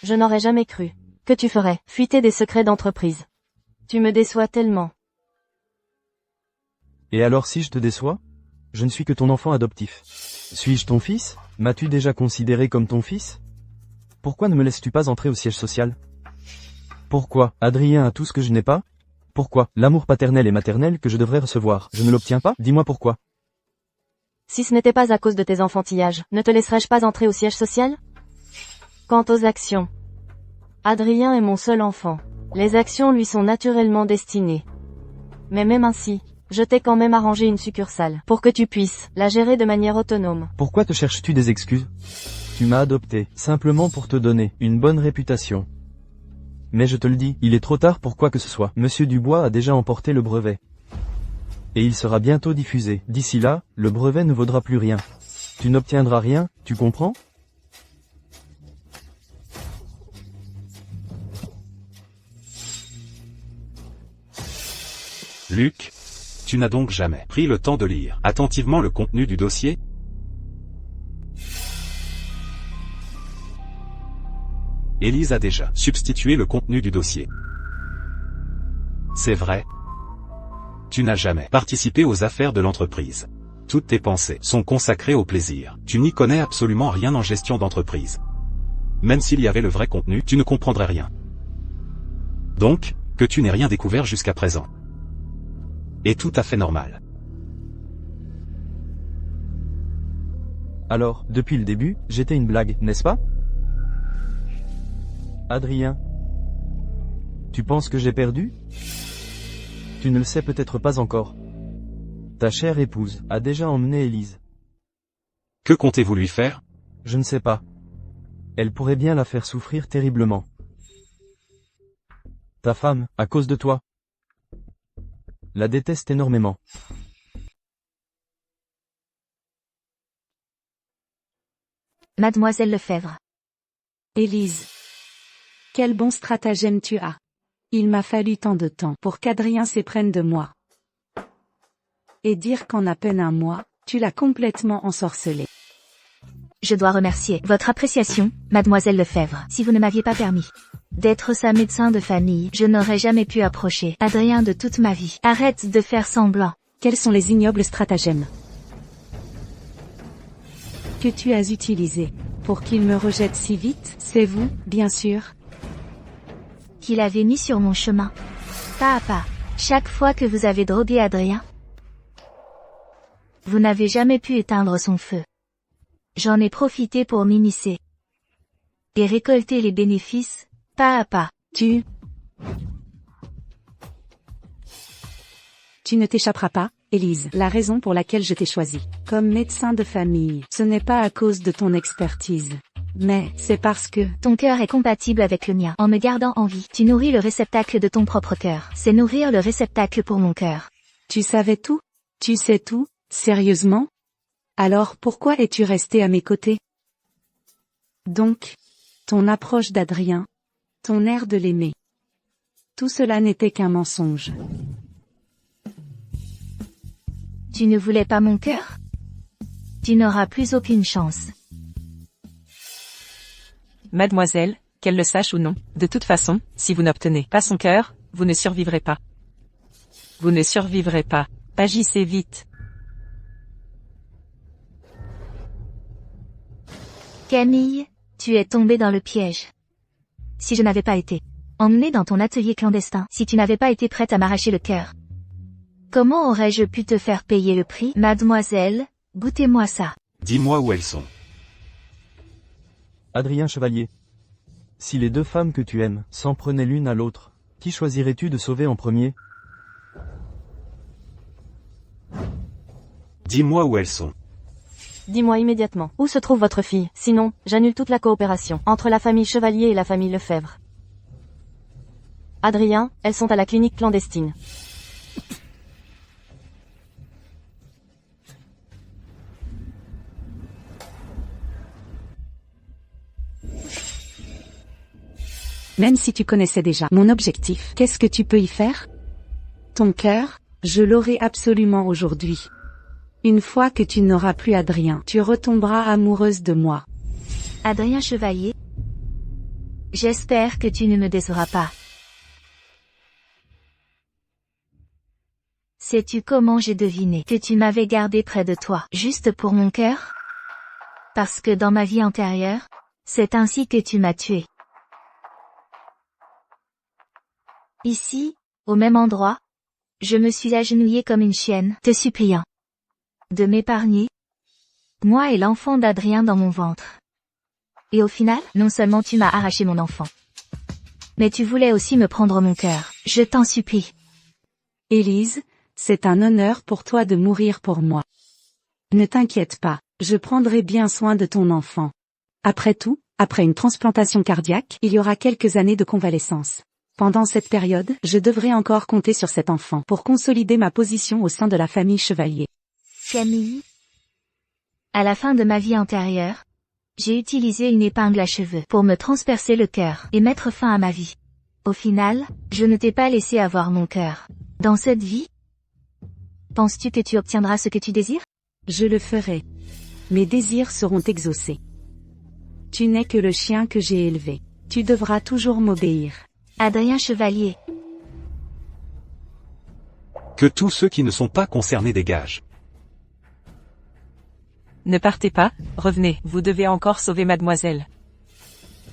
Je n'aurais jamais cru que tu ferais fuiter des secrets d'entreprise. Tu me déçois tellement. Et alors si je te déçois? Je ne suis que ton enfant adoptif. Suis-je ton fils? M'as-tu déjà considéré comme ton fils? Pourquoi ne me laisses-tu pas entrer au siège social? Pourquoi Adrien a tout ce que je n'ai pas? Pourquoi l'amour paternel et maternel que je devrais recevoir, je ne l'obtiens pas? Dis-moi pourquoi. Si ce n'était pas à cause de tes enfantillages, ne te laisserais-je pas entrer au siège social? Quant aux actions, Adrien est mon seul enfant. Les actions lui sont naturellement destinées. Mais même ainsi, Je t'ai quand même arrangé une succursale, pour que tu puisses la gérer de manière autonome. Pourquoi te cherches-tu des excuses? Tu m'as adopté, simplement pour te donner une bonne réputation. Mais je te le dis, il est trop tard pour quoi que ce soit. Monsieur Dubois a déjà emporté le brevet. Et il sera bientôt diffusé. D'ici là, le brevet ne vaudra plus rien. Tu n'obtiendras rien, tu comprends? Luc, tu n'as donc jamais pris le temps de lire attentivement le contenu du dossier? Élise a déjà substitué le contenu du dossier. C'est vrai. Tu n'as jamais participé aux affaires de l'entreprise. Toutes tes pensées sont consacrées au plaisir. Tu n'y connais absolument rien en gestion d'entreprise. Même s'il y avait le vrai contenu, tu ne comprendrais rien. Donc, que tu n'aies rien découvert jusqu'à présent est tout à fait normal. Alors, depuis le début, j'étais une blague, n'est-ce pas? Adrien, tu penses que j'ai perdu? Tu ne le sais peut-être pas encore. Ta chère épouse a déjà emmené Élise. Que comptez-vous lui faire? Je ne sais pas. Elle pourrait bien la faire souffrir terriblement. Ta femme, à cause de toi, la déteste énormément. Mademoiselle Lefebvre. Élise. Quel bon stratagème tu as. Il m'a fallu tant de temps pour qu'Adrien s'éprenne de moi. Et dire qu'en à peine un mois, tu l'as complètement ensorcelé. Je dois remercier votre appréciation, Mademoiselle Lefebvre. Si vous ne m'aviez pas permis d'être sa médecin de famille, je n'aurais jamais pu approcher Adrien de toute ma vie. Arrête de faire semblant. Quels sont les ignobles stratagèmes que tu as utilisés pour qu'il me rejette si vite? C'est vous, bien sûr, Qu'il avait mis sur mon chemin. Pas à pas. Chaque fois que vous avez drogué Adrien, vous n'avez jamais pu éteindre son feu. J'en ai profité pour m'immiscer et récolter les bénéfices, pas à pas. Tu ne t'échapperas pas, Élise. La raison pour laquelle je t'ai choisie comme médecin de famille, ce n'est pas à cause de ton expertise, mais c'est parce que Ton cœur est compatible avec le mien. En me gardant en vie, tu nourris le réceptacle de ton propre cœur. C'est nourrir le réceptacle pour mon cœur. tu savais tout. Tu sais tout, sérieusement? Alors pourquoi es-tu resté à mes côtés? Donc, ton approche d'Adrien, ton air de l'aimer, tout cela n'était qu'un mensonge. Tu ne voulais pas mon cœur? Tu n'auras plus aucune chance. Mademoiselle, qu'elle le sache ou non, de toute façon, si vous n'obtenez pas son cœur, vous ne survivrez pas. Vous ne survivrez pas. Agissez vite. Camille, tu es tombée dans le piège. Si je n'avais pas été emmenée dans ton atelier clandestin, si tu n'avais pas été prête à m'arracher le cœur, comment aurais-je pu te faire payer le prix? Mademoiselle, goûtez-moi ça. Dis-moi où elles sont. Adrien Chevalier. Si les deux femmes que tu aimes s'en prenaient l'une à l'autre, qui choisirais-tu de sauver en premier? Dis-moi où elles sont. Dis-moi immédiatement, où se trouve votre fille? Sinon, j'annule toute la coopération entre la famille Chevalier et la famille Lefebvre. Adrien, elles sont à la clinique clandestine. Même si tu connaissais déjà mon objectif, qu'est-ce que tu peux y faire? Ton cœur, je l'aurai absolument aujourd'hui. Une fois que tu n'auras plus Adrien, tu retomberas amoureuse de moi. Adrien Chevalier, j'espère que tu ne me décevras pas. Sais-tu comment j'ai deviné que tu m'avais gardé près de toi, juste pour mon cœur? Parce que dans ma vie antérieure, c'est ainsi que tu m'as tué. Ici, au même endroit, je me suis agenouillée comme une chienne, te suppliant de m'épargner, moi et l'enfant d'Adrien dans mon ventre. Et au final, non seulement tu m'as arraché mon enfant, mais tu voulais aussi me prendre mon cœur, je t'en supplie. Élise, C'est un honneur pour toi de mourir pour moi. Ne t'inquiète pas, je prendrai bien soin de ton enfant. Après tout, après une transplantation cardiaque, il y aura quelques années de convalescence. Pendant cette période, je devrai encore compter sur cet enfant pour consolider ma position au sein de la famille Chevalier. Camille. À la fin de ma vie antérieure, j'ai utilisé une épingle à cheveux pour me transpercer le cœur et mettre fin à ma vie. Au final, je ne t'ai pas laissé avoir mon cœur. Dans cette vie, penses-tu que tu obtiendras ce que tu désires? Je le ferai. Mes désirs seront exaucés. Tu n'es que le chien que j'ai élevé. Tu devras toujours m'obéir. Adrien Chevalier. Que tous ceux qui ne sont pas concernés dégagent. Ne partez pas, revenez, vous devez encore sauver mademoiselle.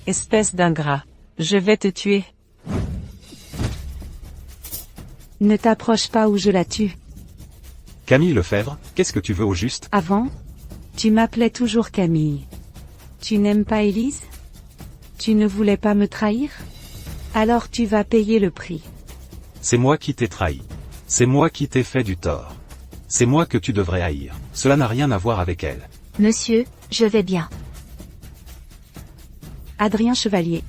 Espèce d'ingrat. Je vais te tuer. Ne t'approche pas ou je la tue. Camille Lefebvre, qu'est-ce que tu veux au juste? Avant, tu m'appelais toujours Camille. Tu n'aimes pas Élise? Tu ne voulais pas me trahir? Alors tu vas payer le prix. C'est moi qui t'ai trahi. C'est moi qui t'ai fait du tort. C'est moi que tu devrais haïr. Cela n'a rien à voir avec elle. Monsieur, je vais bien. Adrien Chevalier.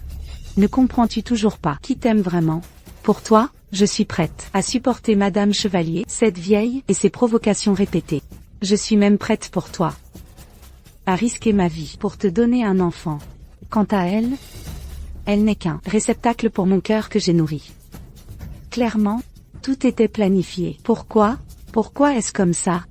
Ne comprends-tu toujours pas qui t'aime vraiment? Pour toi, je suis prête à supporter Madame Chevalier, cette vieille, et ses provocations répétées. Je suis même prête pour toi à risquer ma vie pour te donner un enfant. Quant à elle, elle n'est qu'un réceptacle pour mon cœur que j'ai nourri. Clairement, tout était planifié. Pourquoi? Pourquoi est-ce comme ça?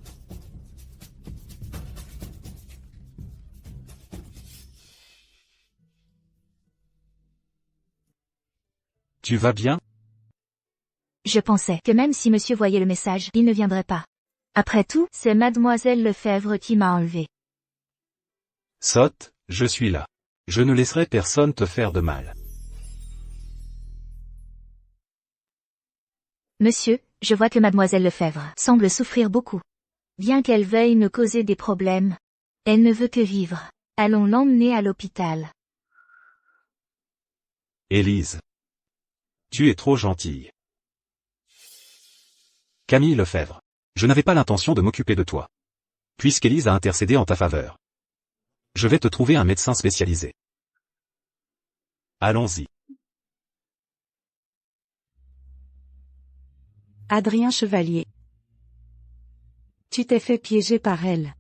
Tu vas bien? Je pensais que même si monsieur voyait le message, il ne viendrait pas. Après tout, c'est mademoiselle Lefebvre qui m'a enlevé. Sotte, je suis là. Je ne laisserai personne te faire de mal. Monsieur, je vois que mademoiselle Lefebvre semble souffrir beaucoup. Bien qu'elle veuille me causer des problèmes, elle ne veut que vivre. Allons l'emmener à l'hôpital. Élise. Tu es trop gentille. Camille Lefebvre. Je n'avais pas l'intention de m'occuper de toi. Puisqu'Élise a intercédé en ta faveur. Je vais te trouver un médecin spécialisé. Allons-y. Adrien Chevalier. Tu t'es fait piéger par elle.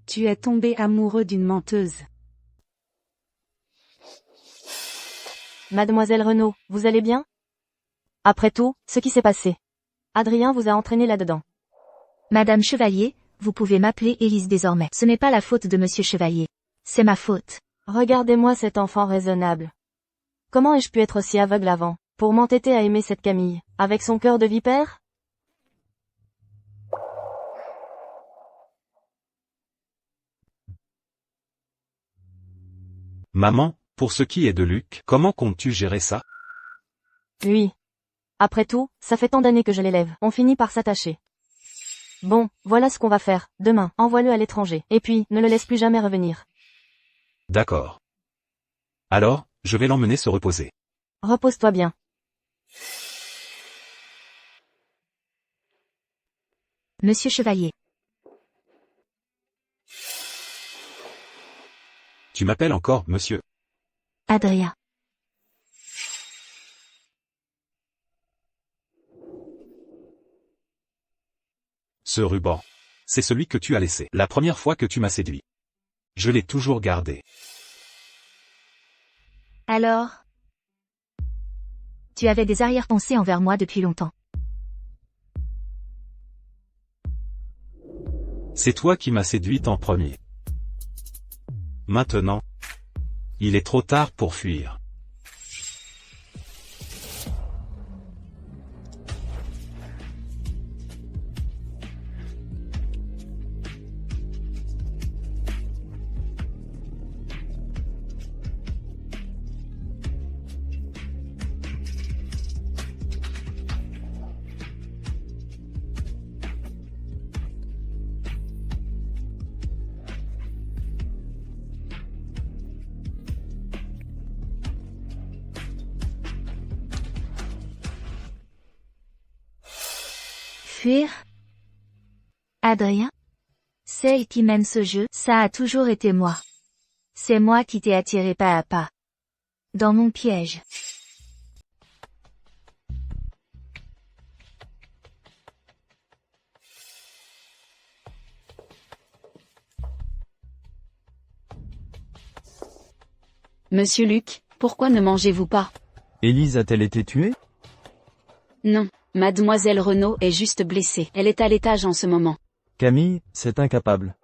Tu es tombé amoureux d'une menteuse. Mademoiselle Renaud, vous allez bien? Après tout, ce qui s'est passé. Adrien vous a entraîné là-dedans. Madame Chevalier, vous pouvez m'appeler Élise désormais. Ce n'est pas la faute de monsieur Chevalier. C'est ma faute. Regardez-moi cet enfant raisonnable. Comment ai-je pu être aussi aveugle avant, pour m'entêter à aimer cette Camille, avec son cœur de vipère? Maman, pour ce qui est de Luc, comment comptes-tu gérer ça? Oui. Après tout, ça fait tant d'années que je l'élève. On finit par s'attacher. Bon, voilà ce qu'on va faire. Demain, envoie-le à l'étranger. Et puis, ne le laisse plus jamais revenir. D'accord. Alors, je vais l'emmener se reposer. Repose-toi bien. Monsieur Chevalier. Tu m'appelles encore, monsieur? Adrien. Ce ruban. C'est celui que tu as laissé la première fois que tu m'as séduit. Je l'ai toujours gardé. Alors? Tu avais des arrière-pensées envers moi depuis longtemps. C'est toi qui m'as séduite en premier. Maintenant, il est trop tard pour fuir. Fuir? Adrien? Celle qui mène ce jeu, ça a toujours été moi. C'est moi qui t'ai attiré pas à pas. Dans mon piège. Monsieur Luc, pourquoi ne mangez-vous pas? Élise a-t-elle été tuée? Non, mademoiselle Renaud est juste blessée. Elle est à l'étage en ce moment. Camille, c'est incapable.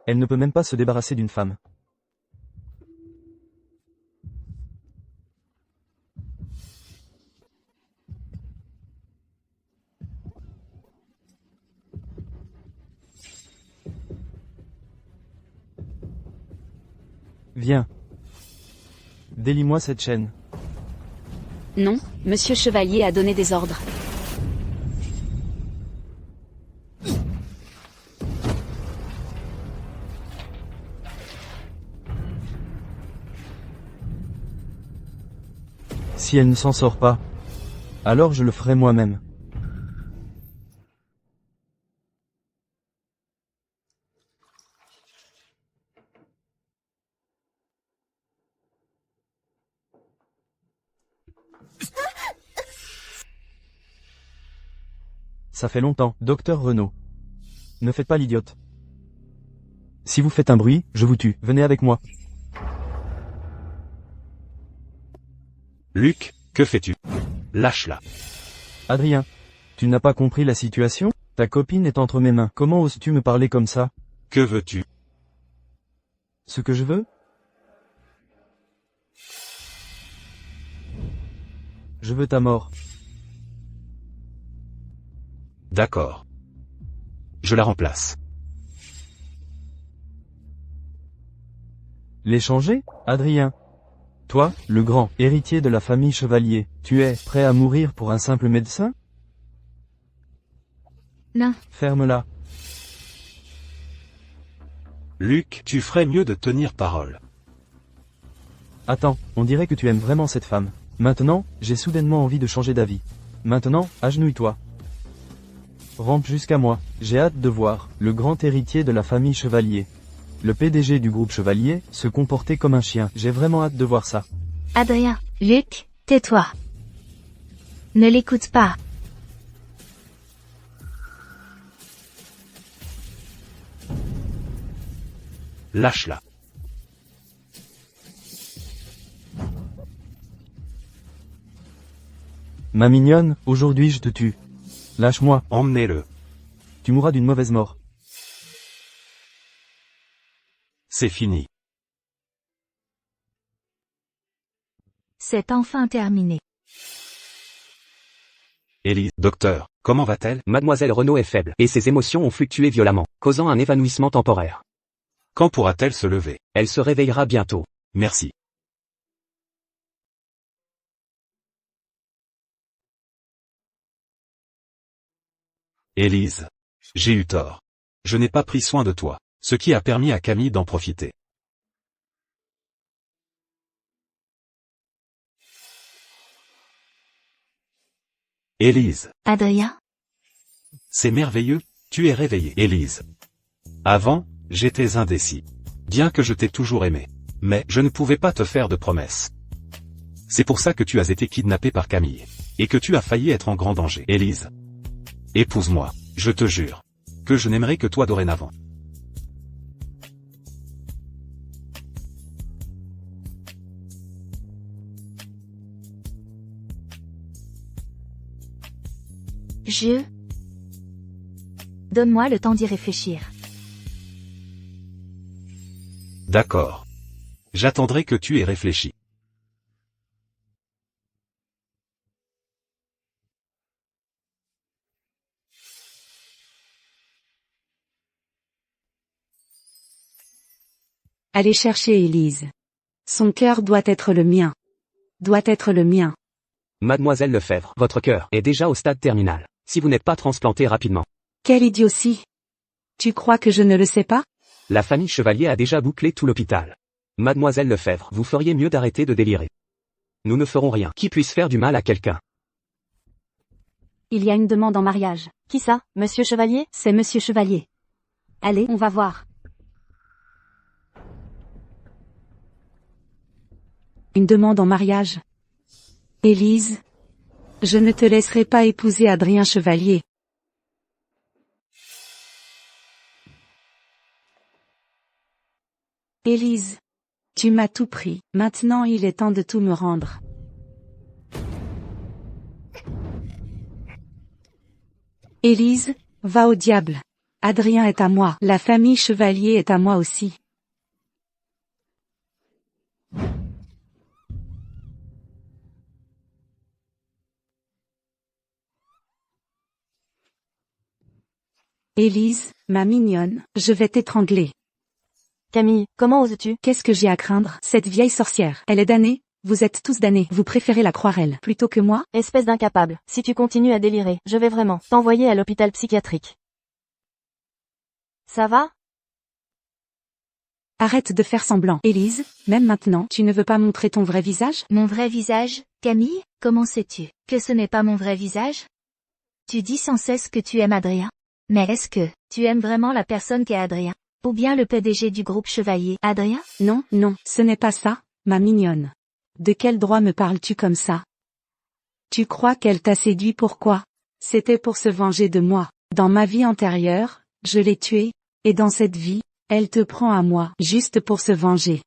Elle ne peut même pas se débarrasser d'une femme. Viens. Délie-moi cette chaîne. Non, monsieur Chevalier a donné des ordres. Si elle ne s'en sort pas, alors je le ferai moi-même. Ça fait longtemps, docteur Renaud. Ne faites pas l'idiote. Si vous faites un bruit, je vous tue. Venez avec moi. Luc, que fais-tu? Lâche-la. Adrien, tu n'as pas compris la situation? Ta copine est entre mes mains. Comment oses-tu me parler comme ça? Que veux-tu? Ce que je veux? Je veux ta mort. D'accord. Je la remplace. L'échanger, Adrien? Toi, le grand héritier de la famille Chevalier, tu es prêt à mourir pour un simple médecin? Non. Ferme-la. Luc, tu ferais mieux de tenir parole. Attends, on dirait que tu aimes vraiment cette femme. Maintenant, j'ai soudainement envie de changer d'avis. Maintenant, agenouille-toi. Rampe jusqu'à moi. J'ai hâte de voir le grand héritier de la famille Chevalier. Le PDG du groupe Chevalier se comporter comme un chien. J'ai vraiment hâte de voir ça. Adrien, Luc, tais-toi. Ne l'écoute pas. Lâche-la. Ma mignonne, aujourd'hui je te tue. Lâche-moi. Emmenez-le. Tu mourras d'une mauvaise mort. C'est fini. C'est enfin terminé. Élise, docteur, comment va-t-elle? Mademoiselle Renaud est faible, et ses émotions ont fluctué violemment, causant un évanouissement temporaire. Quand pourra-t-elle se lever? Elle se réveillera bientôt. Merci. Élise. J'ai eu tort. Je n'ai pas pris soin de toi, ce qui a permis à Camille d'en profiter. Élise. Adrien? C'est merveilleux, tu es réveillée. Élise. Avant, j'étais indécis. Bien que je t'ai toujours aimé. Mais je ne pouvais pas te faire de promesses. C'est pour ça que tu as été kidnappée par Camille. Et que tu as failli être en grand danger. Élise. Épouse-moi, je te jure. Que je n'aimerai que toi dorénavant. Donne-moi le temps d'y réfléchir. D'accord. J'attendrai que tu aies réfléchi. Allez chercher Élise. Son cœur doit être le mien. Doit être le mien. Mademoiselle Lefebvre, votre cœur est déjà au stade terminal, si vous n'êtes pas transplantée rapidement. Quelle idiotie. Tu crois que je ne le sais pas? La famille Chevalier a déjà bouclé tout l'hôpital. Mademoiselle Lefebvre, vous feriez mieux d'arrêter de délirer. Nous ne ferons rien qui puisse faire du mal à quelqu'un. il y a une demande en mariage. Qui ça, monsieur Chevalier? C'est monsieur Chevalier. Allez, on va voir. Une demande en mariage. Élise, je ne te laisserai pas épouser Adrien Chevalier. Élise, tu m'as tout pris, maintenant il est temps de tout me rendre. Élise, va au diable. Adrien est à moi, la famille Chevalier est à moi aussi. Élise, ma mignonne, je vais t'étrangler. Camille, comment oses-tu? Qu'est-ce que j'ai à craindre? Cette vieille sorcière, elle est damnée. Vous êtes tous damnés. Vous préférez la croire elle, plutôt que moi? Espèce d'incapable, si tu continues à délirer, je vais vraiment t'envoyer à l'hôpital psychiatrique. Ça va? Arrête de faire semblant. Élise, même maintenant, tu ne veux pas montrer ton vrai visage? Mon vrai visage, Camille, comment sais-tu que ce n'est pas mon vrai visage? Tu dis sans cesse que tu aimes Adrien. Mais est-ce que tu aimes vraiment la personne qu'est Adrien? Ou bien le PDG du groupe Chevalier, Adrien? Non, non, ce n'est pas ça, ma mignonne. De quel droit me parles-tu comme ça? Tu crois qu'elle t'a séduit pourquoi? C'était pour se venger de moi. Dans ma vie antérieure, je l'ai tuée, et dans cette vie, elle te prend à moi, juste pour se venger.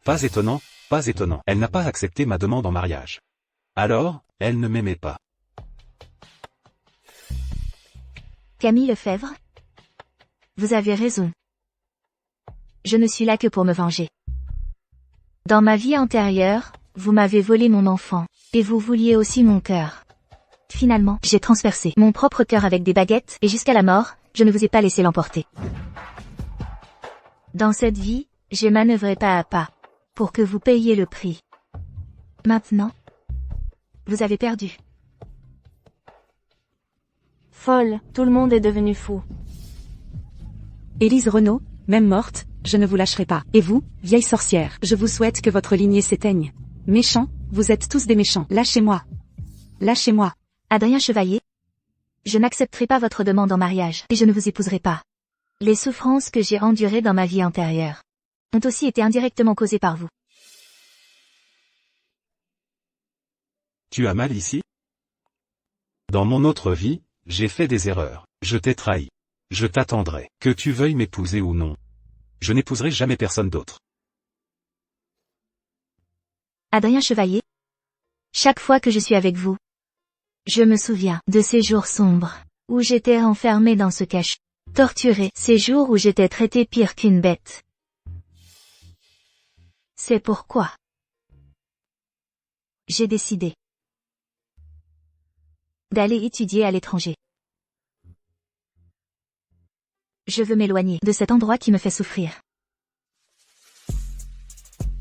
Pas étonnant, pas étonnant. Elle n'a pas accepté ma demande en mariage. Alors, elle ne m'aimait pas. Camille Lefebvre? Vous avez raison. Je ne suis là que pour me venger. Dans ma vie antérieure, vous m'avez volé mon enfant, et vous vouliez aussi mon cœur. Finalement, j'ai transpercé mon propre cœur avec des baguettes, et jusqu'à la mort, je ne vous ai pas laissé l'emporter. Dans cette vie, j'ai manœuvré pas à pas, pour que vous payiez le prix. Maintenant, vous avez perdu. Folle, tout le monde est devenu fou. Élise Renaud, même morte, je ne vous lâcherai pas. Et vous, vieille sorcière, je vous souhaite que votre lignée s'éteigne. Méchants, vous êtes tous des méchants. Lâchez-moi. Lâchez-moi. Adrien Chevalier, je n'accepterai pas votre demande en mariage, et je ne vous épouserai pas. Les souffrances que j'ai endurées dans ma vie antérieure ont aussi été indirectement causées par vous. Tu as mal ici? Dans mon autre vie, j'ai fait des erreurs. Je t'ai trahi. Je t'attendrai. Que tu veuilles m'épouser ou non. Je n'épouserai jamais personne d'autre. Adrien Chevalier, chaque fois que je suis avec vous, je me souviens de ces jours sombres, où j'étais enfermé dans ce cachot, torturé, ces jours où j'étais traité pire qu'une bête. C'est pourquoi j'ai décidé d'aller étudier à l'étranger. Je veux m'éloigner de cet endroit qui me fait souffrir.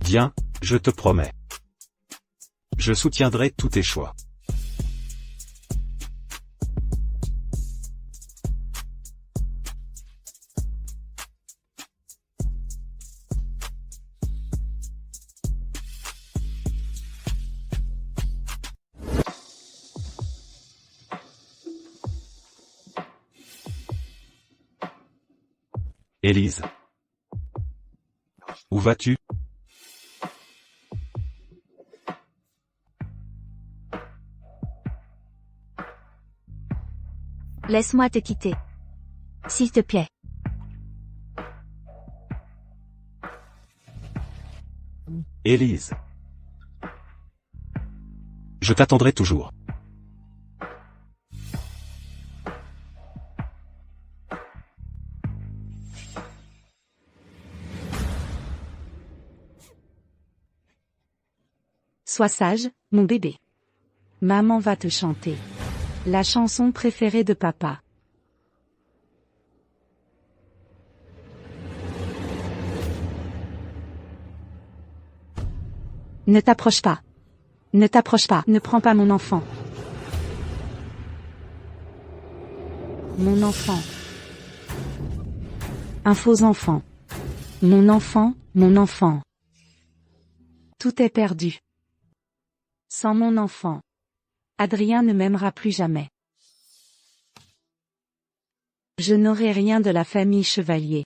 Viens, je te promets. Je soutiendrai tous tes choix. Élise. Où vas-tu? Laisse-moi te quitter. S'il te plaît. Élise. Je t'attendrai toujours. Sois sage, mon bébé. Maman va te chanter la chanson préférée de papa. Ne t'approche pas. Ne t'approche pas. Ne prends pas mon enfant. Mon enfant. Un faux enfant. Mon enfant, mon enfant. Tout est perdu. Sans mon enfant, Adrien ne m'aimera plus jamais. Je n'aurai rien de la famille Chevalier.